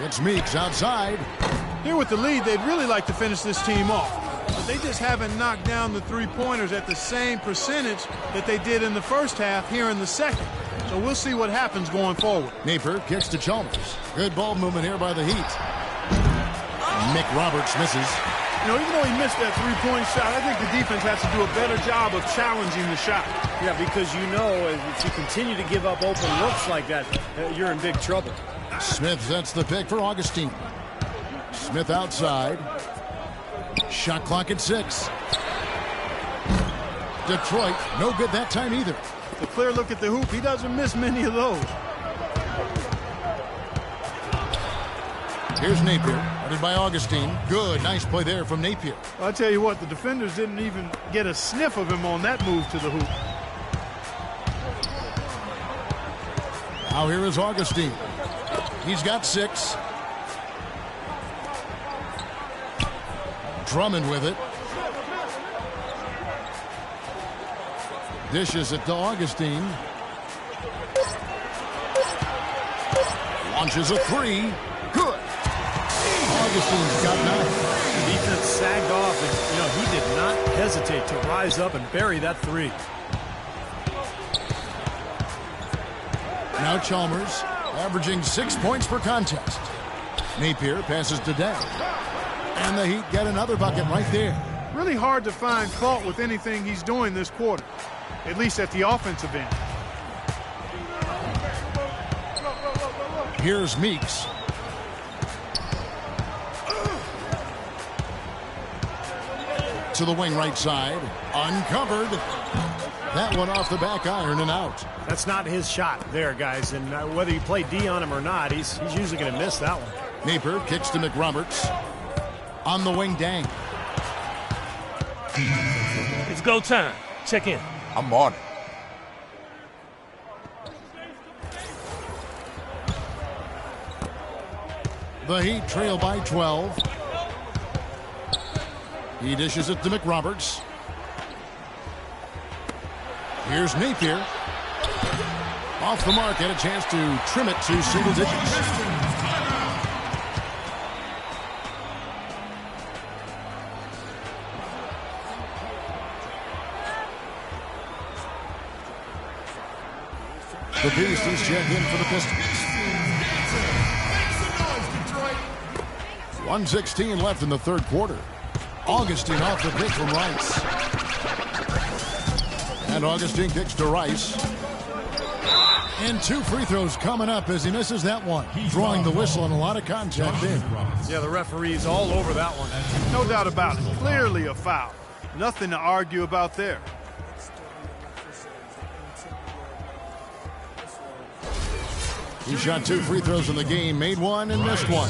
It's Meeks outside. Here with the lead, they'd really like to finish this team off. But they just haven't knocked down the three-pointers at the same percentage that they did in the first half here in the second. So we'll see what happens going forward. Napier kicks to Chalmers. Good ball movement here by the Heat. Mick Roberts misses. You know, even though he missed that three-point shot, I think the defense has to do a better job of challenging the shot. Yeah, because you know if you continue to give up open looks like that, you're in big trouble. Smith sets the pick for Augustine. Smith outside. Shot clock at 6. Detroit, no good that time either. A clear look at the hoop. He doesn't miss many of those. Here's Napier, headed by Augustine. Good, nice play there from Napier. Well, I'll tell you what, the defenders didn't even get a sniff of him on that move to the hoop. Now here is Augustine. He's got 6. Drummond with it. Dishes it to Augustine. Launches a 3. Good. Augustine's got 9. The defense sagged off, and he did not hesitate to rise up and bury that 3. Now Chalmers, averaging 6 points per contest. Napier passes to Day. And the Heat get another bucket right there. Really hard to find fault with anything he's doing this quarter, at least at the offensive end. Here's Meeks. To the wing right side. Uncovered. That one off the back iron and out. That's not his shot there, guys. And whether you play D on him or not, he's usually going to miss that one. Napier kicks to McRoberts. On the wing, Dang. It's go time. Check in. I'm on it. The Heat trail by 12. He dishes it to McRoberts. Here's Napier. Off the mark, had a chance to trim it to single digits. The Beast is checked in for the Pistons. 1:16 left in the third quarter. Augustine off the pick from Rice. And Augustine kicks to Rice. And 2 free throws coming up as he misses that one. Drawing the whistle and a lot of contact in. Yeah, the referee's all over that one. No doubt about it. Clearly a foul. Nothing to argue about there. He shot 2 free throws in the game, made 1 and missed 1.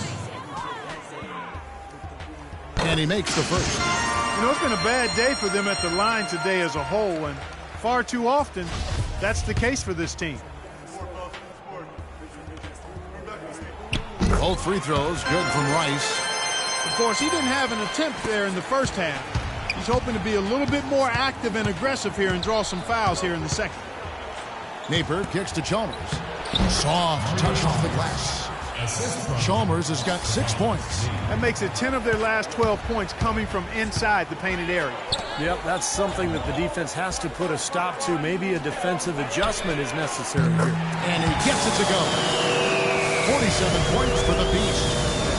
And he makes the first. You know, it's been a bad day for them at the line today as a whole, and far too often, that's the case for this team. Both free throws good from Rice. Of course, he didn't have an attempt there in the first half. He's hoping to be a little bit more active and aggressive here and draw some fouls here in the second. Napier kicks to Chalmers. Soft touch off the glass. Chalmers has got 6 points. That makes it 10 of their last 12 points coming from inside the painted area. Yep, that's something that the defense has to put a stop to. Maybe a defensive adjustment is necessary here. And he gets it to go. 47 points for the Beast.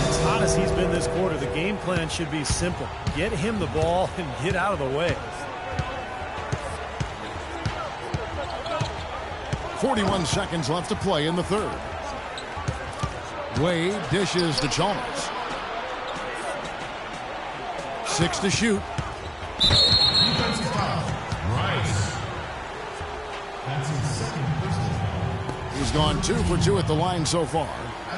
As hot as he's been this quarter, the game plan should be simple. Get him the ball and get out of the way. 41 seconds left to play in the third. Wade dishes to Chalmers. 6 to shoot. Defensive foul. Rice. That's his second personal foul. He's gone 2 for 2 at the line so far.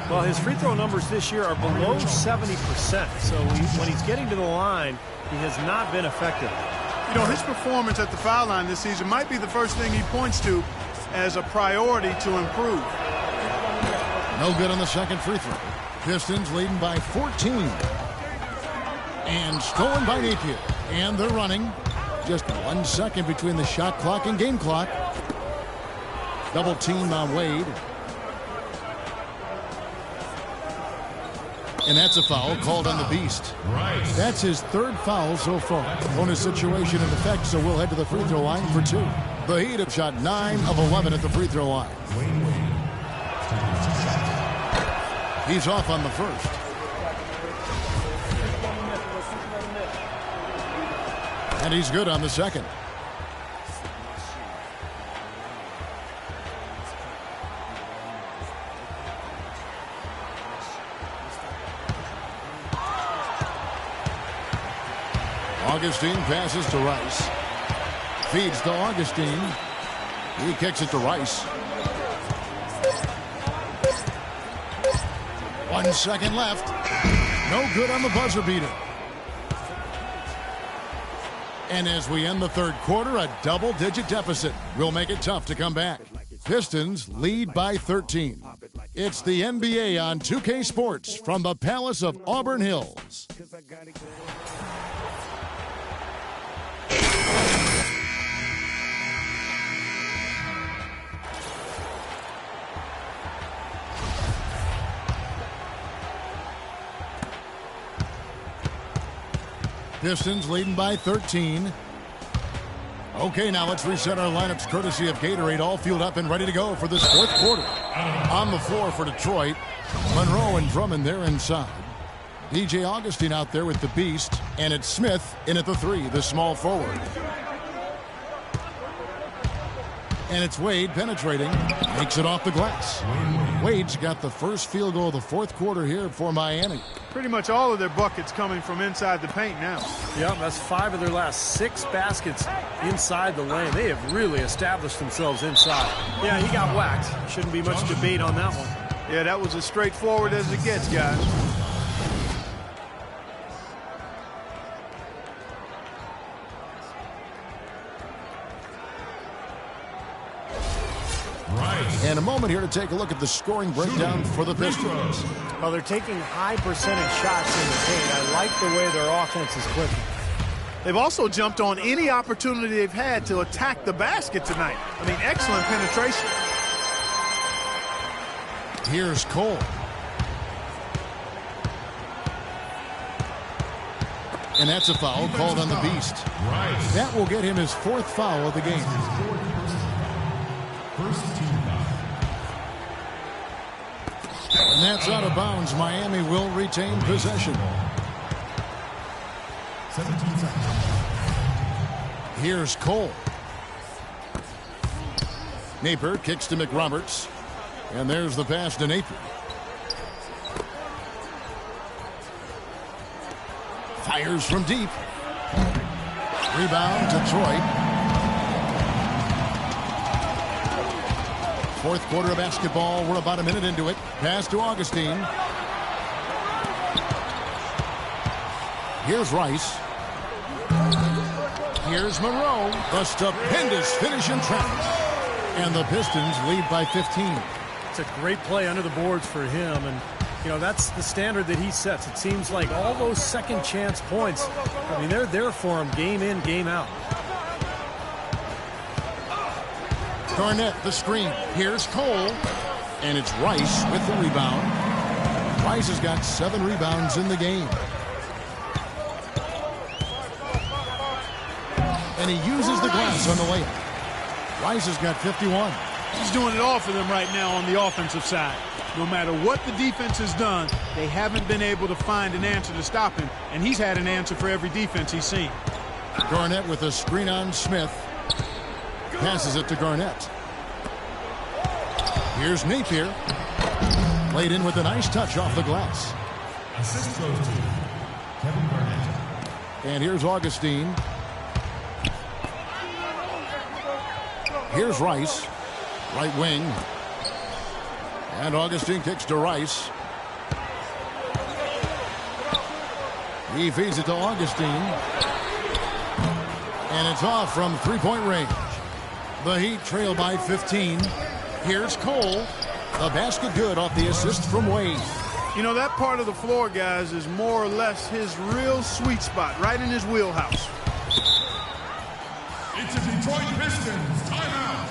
Well, his free throw numbers this year are below 70%. So when he's getting to the line, he has not been effective. You know, his performance at the foul line this season might be the first thing he points to as a priority to improve. No good on the second free throw. Pistons leading by 14. And stolen by Napier. And they're running. Just 1 second between the shot clock and game clock. Double team on Wade. And that's a foul called on the Beast. That's his 3rd foul so far. Bonus situation in effect, so we'll head to the free throw line for 2. The Heat have shot 9 of 11 at the free throw line. He's off on the first. And he's good on the second. Augustine passes to Rice. Feeds to Augustine. He kicks it to Rice. 1 second left. No good on the buzzer beater. And as we end the 3rd quarter, a double-digit deficit will make it tough to come back. Pistons lead by 13. It's the NBA on 2K Sports from the Palace of Auburn Hills. Pistons leading by 13. Okay, now let's reset our lineups courtesy of Gatorade, all fueled up and ready to go for this 4th quarter. On the floor for Detroit, Monroe and Drummond there inside. DJ Augustine out there with the Beast, and it's Smith in at the 3, the small forward. And it's Wade penetrating, makes it off the glass. Wade's got the first field goal of the 4th quarter here for Miami. Pretty much all of their buckets coming from inside the paint now. Yep, that's 5 of their last 6 baskets inside the lane. They have really established themselves inside. Yeah, he got whacked. Shouldn't be much debate on that one. Yeah, that was as straightforward as it gets, guys. And a moment here to take a look at the scoring breakdown for the Pistons. Well, they're taking high percentage shots in the paint. I like the way their offense is clicking. They've also jumped on any opportunity they've had to attack the basket tonight. I mean, excellent penetration. Here's Cole. And that's a foul called on the Beast. That will get him his 4th foul of the game. First team foul. And that's out of bounds. Miami will retain possession. 17 seconds. Here's Cole. Napier kicks to McRoberts. And there's the pass to Napier. Fires from deep. Rebound, Detroit. 4th quarter of basketball. We're about a minute into it. Pass to Augustine. Here's Rice. Here's Monroe. The stupendous finish in traffic. And the Pistons lead by 15. It's a great play under the boards for him. And, you know, that's the standard that he sets. It seems like all those second chance points, I mean, they're there for him game in, game out. Garnett, the screen. Here's Cole. And it's Rice with the rebound. Rice has got 7 rebounds in the game. And he uses the glass on the layup. Rice has got 51. He's doing it all for them right now on the offensive side. No matter what the defense has done, they haven't been able to find an answer to stop him. And he's had an answer for every defense he's seen. Garnett with a screen on Smith. Passes it to Garnett. Here's Napier. Laid in with a nice touch off the glass. Assist goes to Kevin Garnett. And here's Augustine. Here's Rice. Right wing. And Augustine kicks to Rice. He feeds it to Augustine. And it's off from three-point range. The Heat trail by 15. Here's Cole. The basket good off the assist from Wade. You know, that part of the floor, guys, is more or less his real sweet spot, right in his wheelhouse. It's a Detroit Pistons timeout.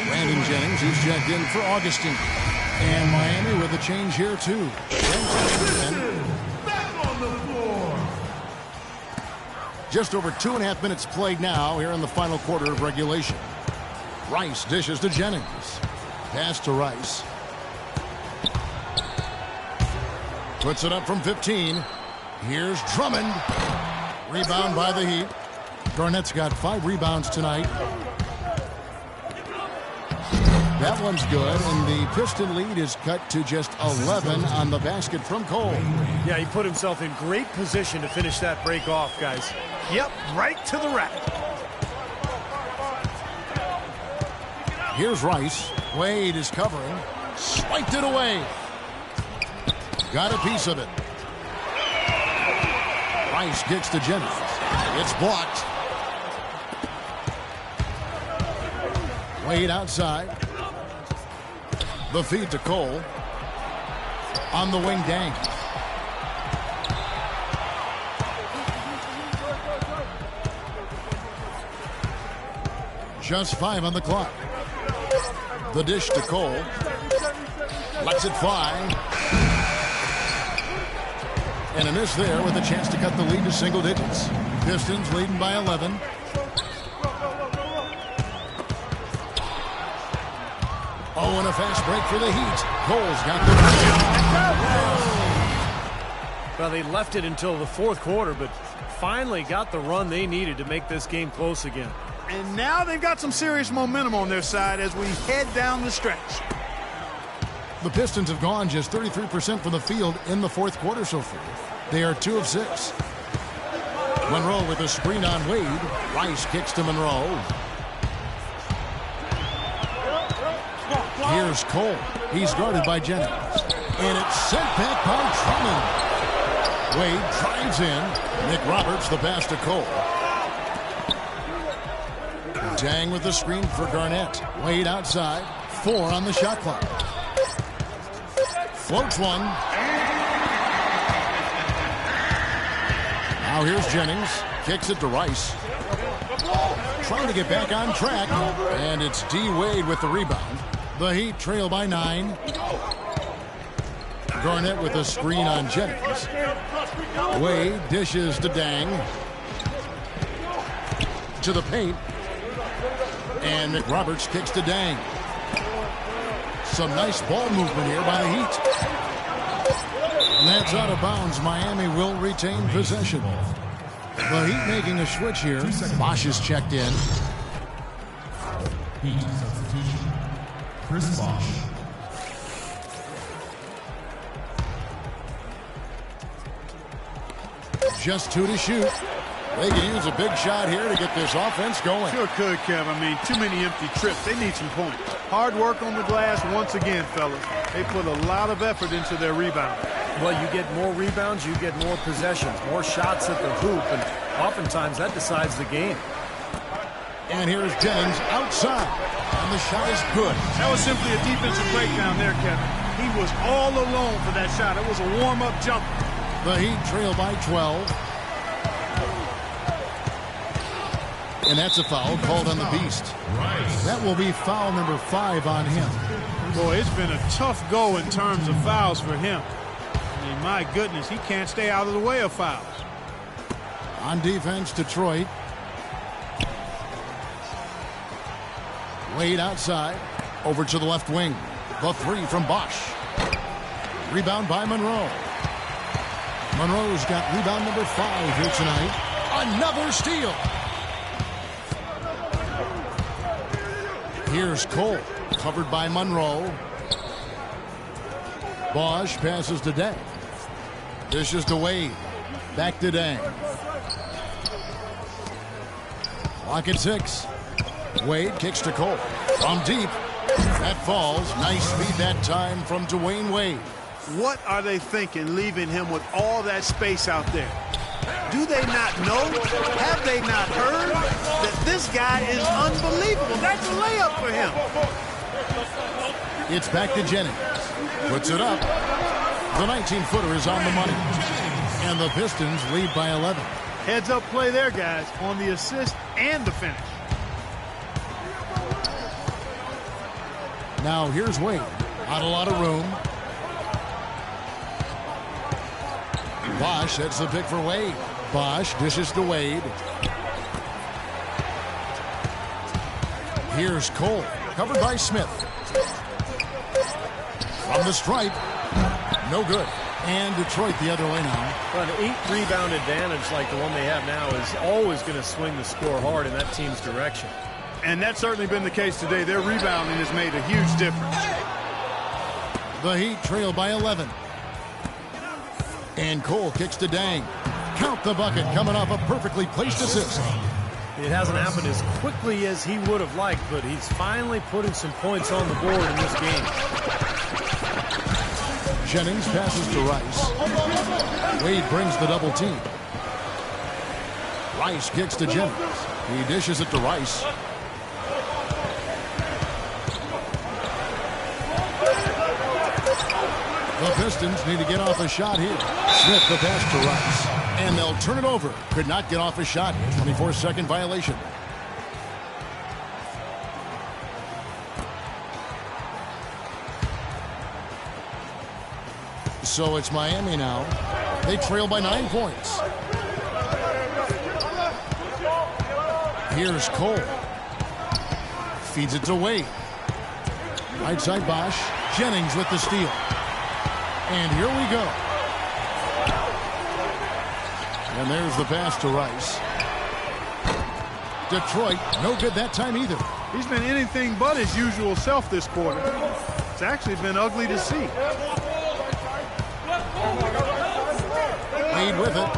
Brandon Jennings is checked in for Augustine. And Miami with a change here, too. Back on the floor. Just over 2.5 minutes played now here in the final quarter of regulation. Rice dishes to Jennings. Pass to Rice. Puts it up from 15. Here's Drummond. Rebound by the Heat. Garnett's got 5 rebounds tonight. That one's good, and the Piston lead is cut to just 11 on the basket from Cole. Yeah, he put himself in great position to finish that break off, guys. Yep, right to the rack. Here's Rice. Wade is covering. Swiped it away. Got a piece of it. Rice gets to Jennings. It's blocked. Wade outside. The feed to Cole. On the wing, Dang. Just 5 on the clock. The dish to Cole. Lets it fly. And a miss there with a chance to cut the lead to single digits. Pistons leading by 11. Oh, and a fast break for the Heat. Cole's got the... Well, they left it until the fourth quarter, but finally got the run they needed to make this game close again. And now they've got some serious momentum on their side as we head down the stretch. The Pistons have gone just 33% from the field in the fourth quarter so far. They are 2 of 6. Monroe with a screen on Wade. Rice kicks to Monroe. Here's Cole. He's guarded by Jennings. And it's sent back by Drummond. Wade drives in. Nick Roberts the pass to Cole. Dang with the screen for Garnett. Wade outside. 4 on the shot clock. Floats one. Now here's Jennings. Kicks it to Rice. Trying to get back on track. And it's D. Wade with the rebound. The Heat trail by 9. Garnett with a screen on Jennings. Wade dishes to Dang. To the paint. And McRoberts kicks to Dang. Some nice ball movement here by the Heat. And that's out of bounds. Miami will retain possession. The Heat making a switch here. Bosch is checked in. Heat substitution. Chris Bosh. Just 2 to shoot. They can use a big shot here to get this offense going. Sure could, Kev. I mean, too many empty trips. They need some points. Hard work on the glass once again, fellas. They put a lot of effort into their rebound. Well, you get more rebounds, you get more possessions, more shots at the hoop, and oftentimes that decides the game. And here's Jennings outside. And the shot is good. That was simply a defensive breakdown there, Kevin. He was all alone for that shot. It was a warm-up jumper. The Heat trail by 12. And that's a foul called on the Beast. That will be foul number 5 on him. Boy, it's been a tough go in terms of fouls for him. I mean, my goodness, he can't stay out of the way of fouls. On defense, Detroit. Wade outside. Over to the left wing. The 3 from Bosch. Rebound by Monroe. Monroe's got rebound number 5 here tonight. Another steal. Here's Cole, covered by Monroe. Bosch passes to Dang. Dishes to Wade. Back to Dang. Clock at 6. Wade kicks to Cole. From deep. That falls. Nice speed that time from Dwayne Wade. What are they thinking leaving him with all that space out there? Do they not know? Have they not heard that this guy is unbelievable? That's a layup for him. It's back to Jennings. Puts it up. The 19-footer is on the money. And the Pistons lead by 11. Heads up play there, guys, on the assist and the finish. Now here's Wade. Not a lot of room. Bosch sets the pick for Wade. Bosch dishes to Wade. Here's Cole, covered by Smith. From the stripe. No good. And Detroit the other way now. Well, an 8-rebound advantage like the one they have now is always going to swing the score hard in that team's direction. And that's certainly been the case today. Their rebounding has made a huge difference. The Heat trail by 11. And Cole kicks to Dang. Count the bucket, coming off a perfectly placed assist. It hasn't happened as quickly as he would have liked, but he's finally putting some points on the board in this game. Jennings passes to Rice. Wade brings the double team. Rice kicks to Jennings. He dishes it to Rice. The Pistons need to get off a shot here. Smith the pass to Rice. And they'll turn it over. Could not get off a shot. 24-second violation. So it's Miami now. They trail by 9 points. Here's Cole. Feeds it to Wade. Right side Bosch. Jennings with the steal. And here we go. And there's the pass to Rice. Detroit, no good that time either. He's been anything but his usual self this quarter. It's actually been ugly to see. Wade with it.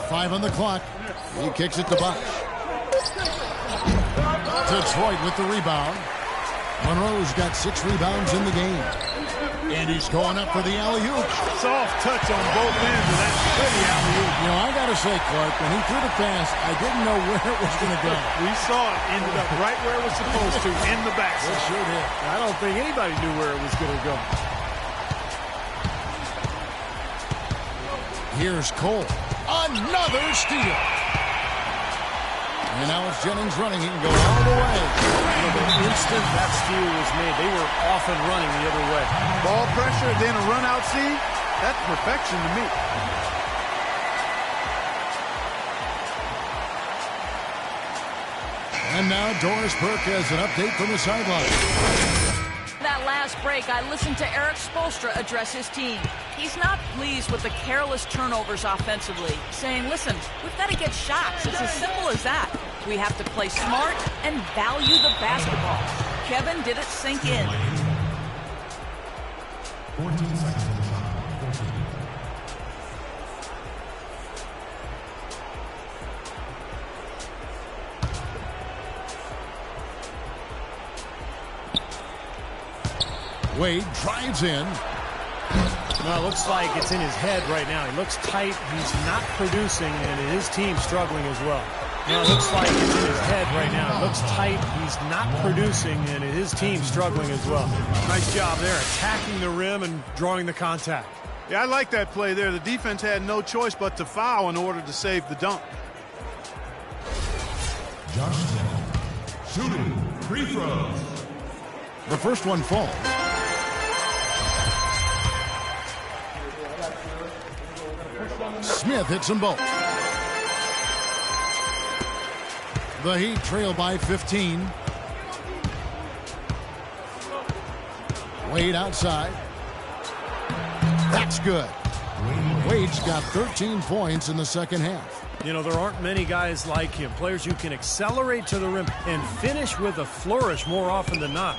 Five on the clock. He kicks it to Bosch. Detroit with the rebound. Monroe's got 6 rebounds in the game. And he's going up for the alley-oop. Soft touch on both ends of that pretty alley-oop. You know, I got to say, Clark, when he threw the pass, I didn't know where it was going to go. We saw it. Ended up right where it was supposed to, in the backside. It sure did. I don't think anybody knew where it was going to go. Here's Cole. Another steal. And now it's Jennings running. He can go all the way. The instant that steal was made, they were off and running the other way. Ball pressure, then a run-out seed. That's perfection to me. And now Doris Burke has an update from the sideline. That last break, I listened to Eric Spoelstra address his team. He's not pleased with the careless turnovers offensively, saying, listen, we've got to get shots. It's as simple as that. We have to play smart and value the basketball. Kevin did it sink in. 14 seconds on the shot. 14. Wade drives in. Well, it looks like it's in his head right now. He looks tight. He's not producing, and his team's struggling as well. Well, it looks like it's in his head right now. It looks tight. He's not producing, and his team's struggling as well. Nice job there, attacking the rim and drawing the contact. Yeah, I like that play there. The defense had no choice but to foul in order to save the dunk. Josh Smith, shooting free throws. The first one falls. Smith hits them both. The Heat trail by 15. Wade outside. That's good. Wade's got 13 points in the second half. You know, there aren't many guys like him, players who can accelerate to the rim and finish with a flourish more often than not.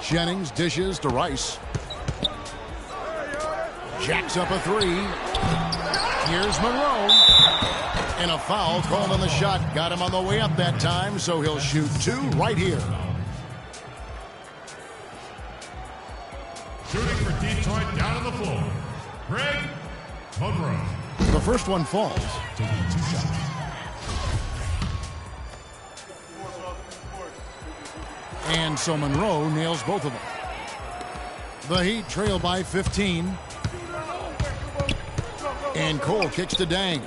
Jennings dishes to Rice. Jacks up a three. Here's Monroe. And a foul called on the shot. Got him on the way up that time, so he'll shoot two right here. Shooting for Detroit down on the floor, Greg Monroe. The first one falls. Taking 2 shots. And so Monroe nails both of them. The Heat trail by 15. And Cole kicks to Dang.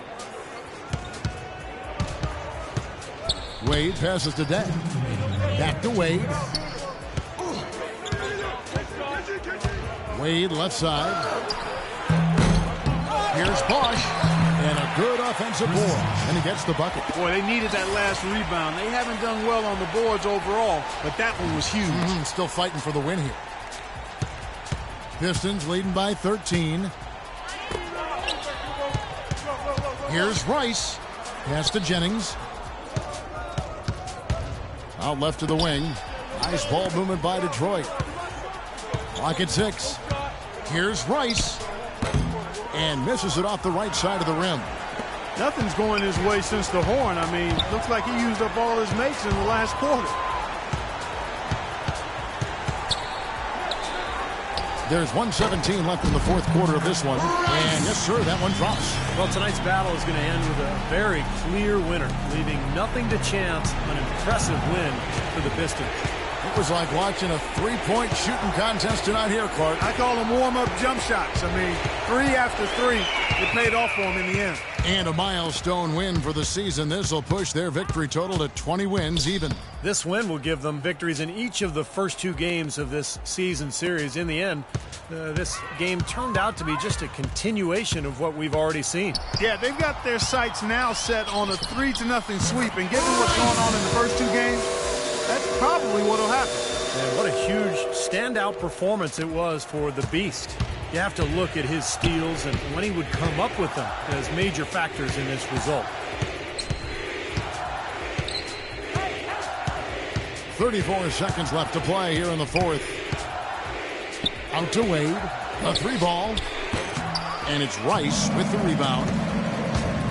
Wade passes to Dang. Back to Wade. Wade left side. Here's Bosch. And a good offensive board. And he gets the bucket. Boy, they needed that last rebound. They haven't done well on the boards overall, but that one was huge. Still fighting for the win here. Pistons leading by 13. Here's Rice. Pass to Jennings. Out left to the wing. Nice ball movement by Detroit. Clock at 6. Here's Rice. And misses it off the right side of the rim. Nothing's going his way since the horn. I mean, looks like he used up all his mates in the last quarter. There's 1:17 left in the fourth quarter of this one. And yes, sir, that one drops. Well, tonight's battle is going to end with a very clear winner, leaving nothing to chance. An impressive win for the Pistons. It was like watching a three-point shooting contest tonight here, Clark. I call them warm-up jump shots. I mean, 3 after 3, it paid off for them in the end. And a milestone win for the season. This will push their victory total to 20 wins even. This win will give them victories in each of the first 2 games of this season series. In the end, this game turned out to be just a continuation of what we've already seen. Yeah, they've got their sights now set on a 3-0 sweep. And given what's going on in the first 2 games, that's probably what will happen. And what a huge standout performance it was for the Beast. You have to look at his steals and when he would come up with them as major factors in this result. 34 seconds left to play here in the fourth. Out to Wade. A 3-ball. And it's Rice with the rebound.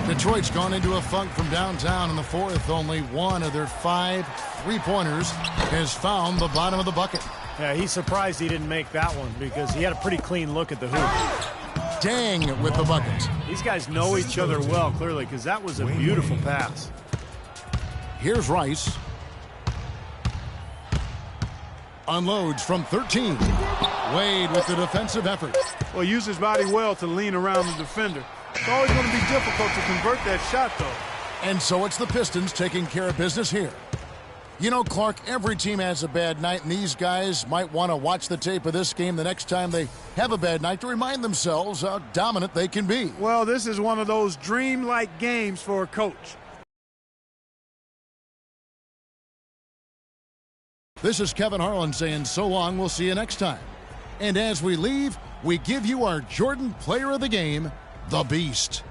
Detroit's gone into a funk from downtown in the fourth. Only one of their 5 3-pointers has found the bottom of the bucket. Yeah, he's surprised he didn't make that one because he had a pretty clean look at the hoop. Dang with the bucket. These guys know each other well, clearly, because that was a beautiful pass. Here's Rice. Unloads from 13. Wade with the defensive effort. Well, use his body well to lean around the defender. It's always going to be difficult to convert that shot, though. And so it's the Pistons taking care of business here. You know, Clark, every team has a bad night, and these guys might want to watch the tape of this game the next time they have a bad night to remind themselves how dominant they can be. Well, this is one of those dream-like games for a coach. This is Kevin Harlan saying so long, we'll see you next time. And as we leave, we give you our Jordan Player of the Game, the Beast.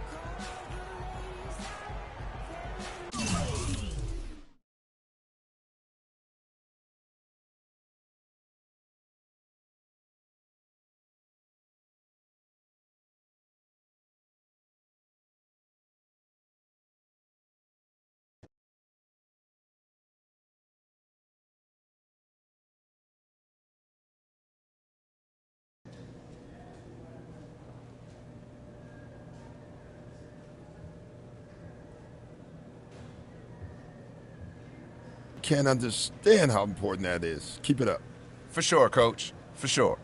Can't understand how important that is. Keep it up. For sure, Coach. For sure.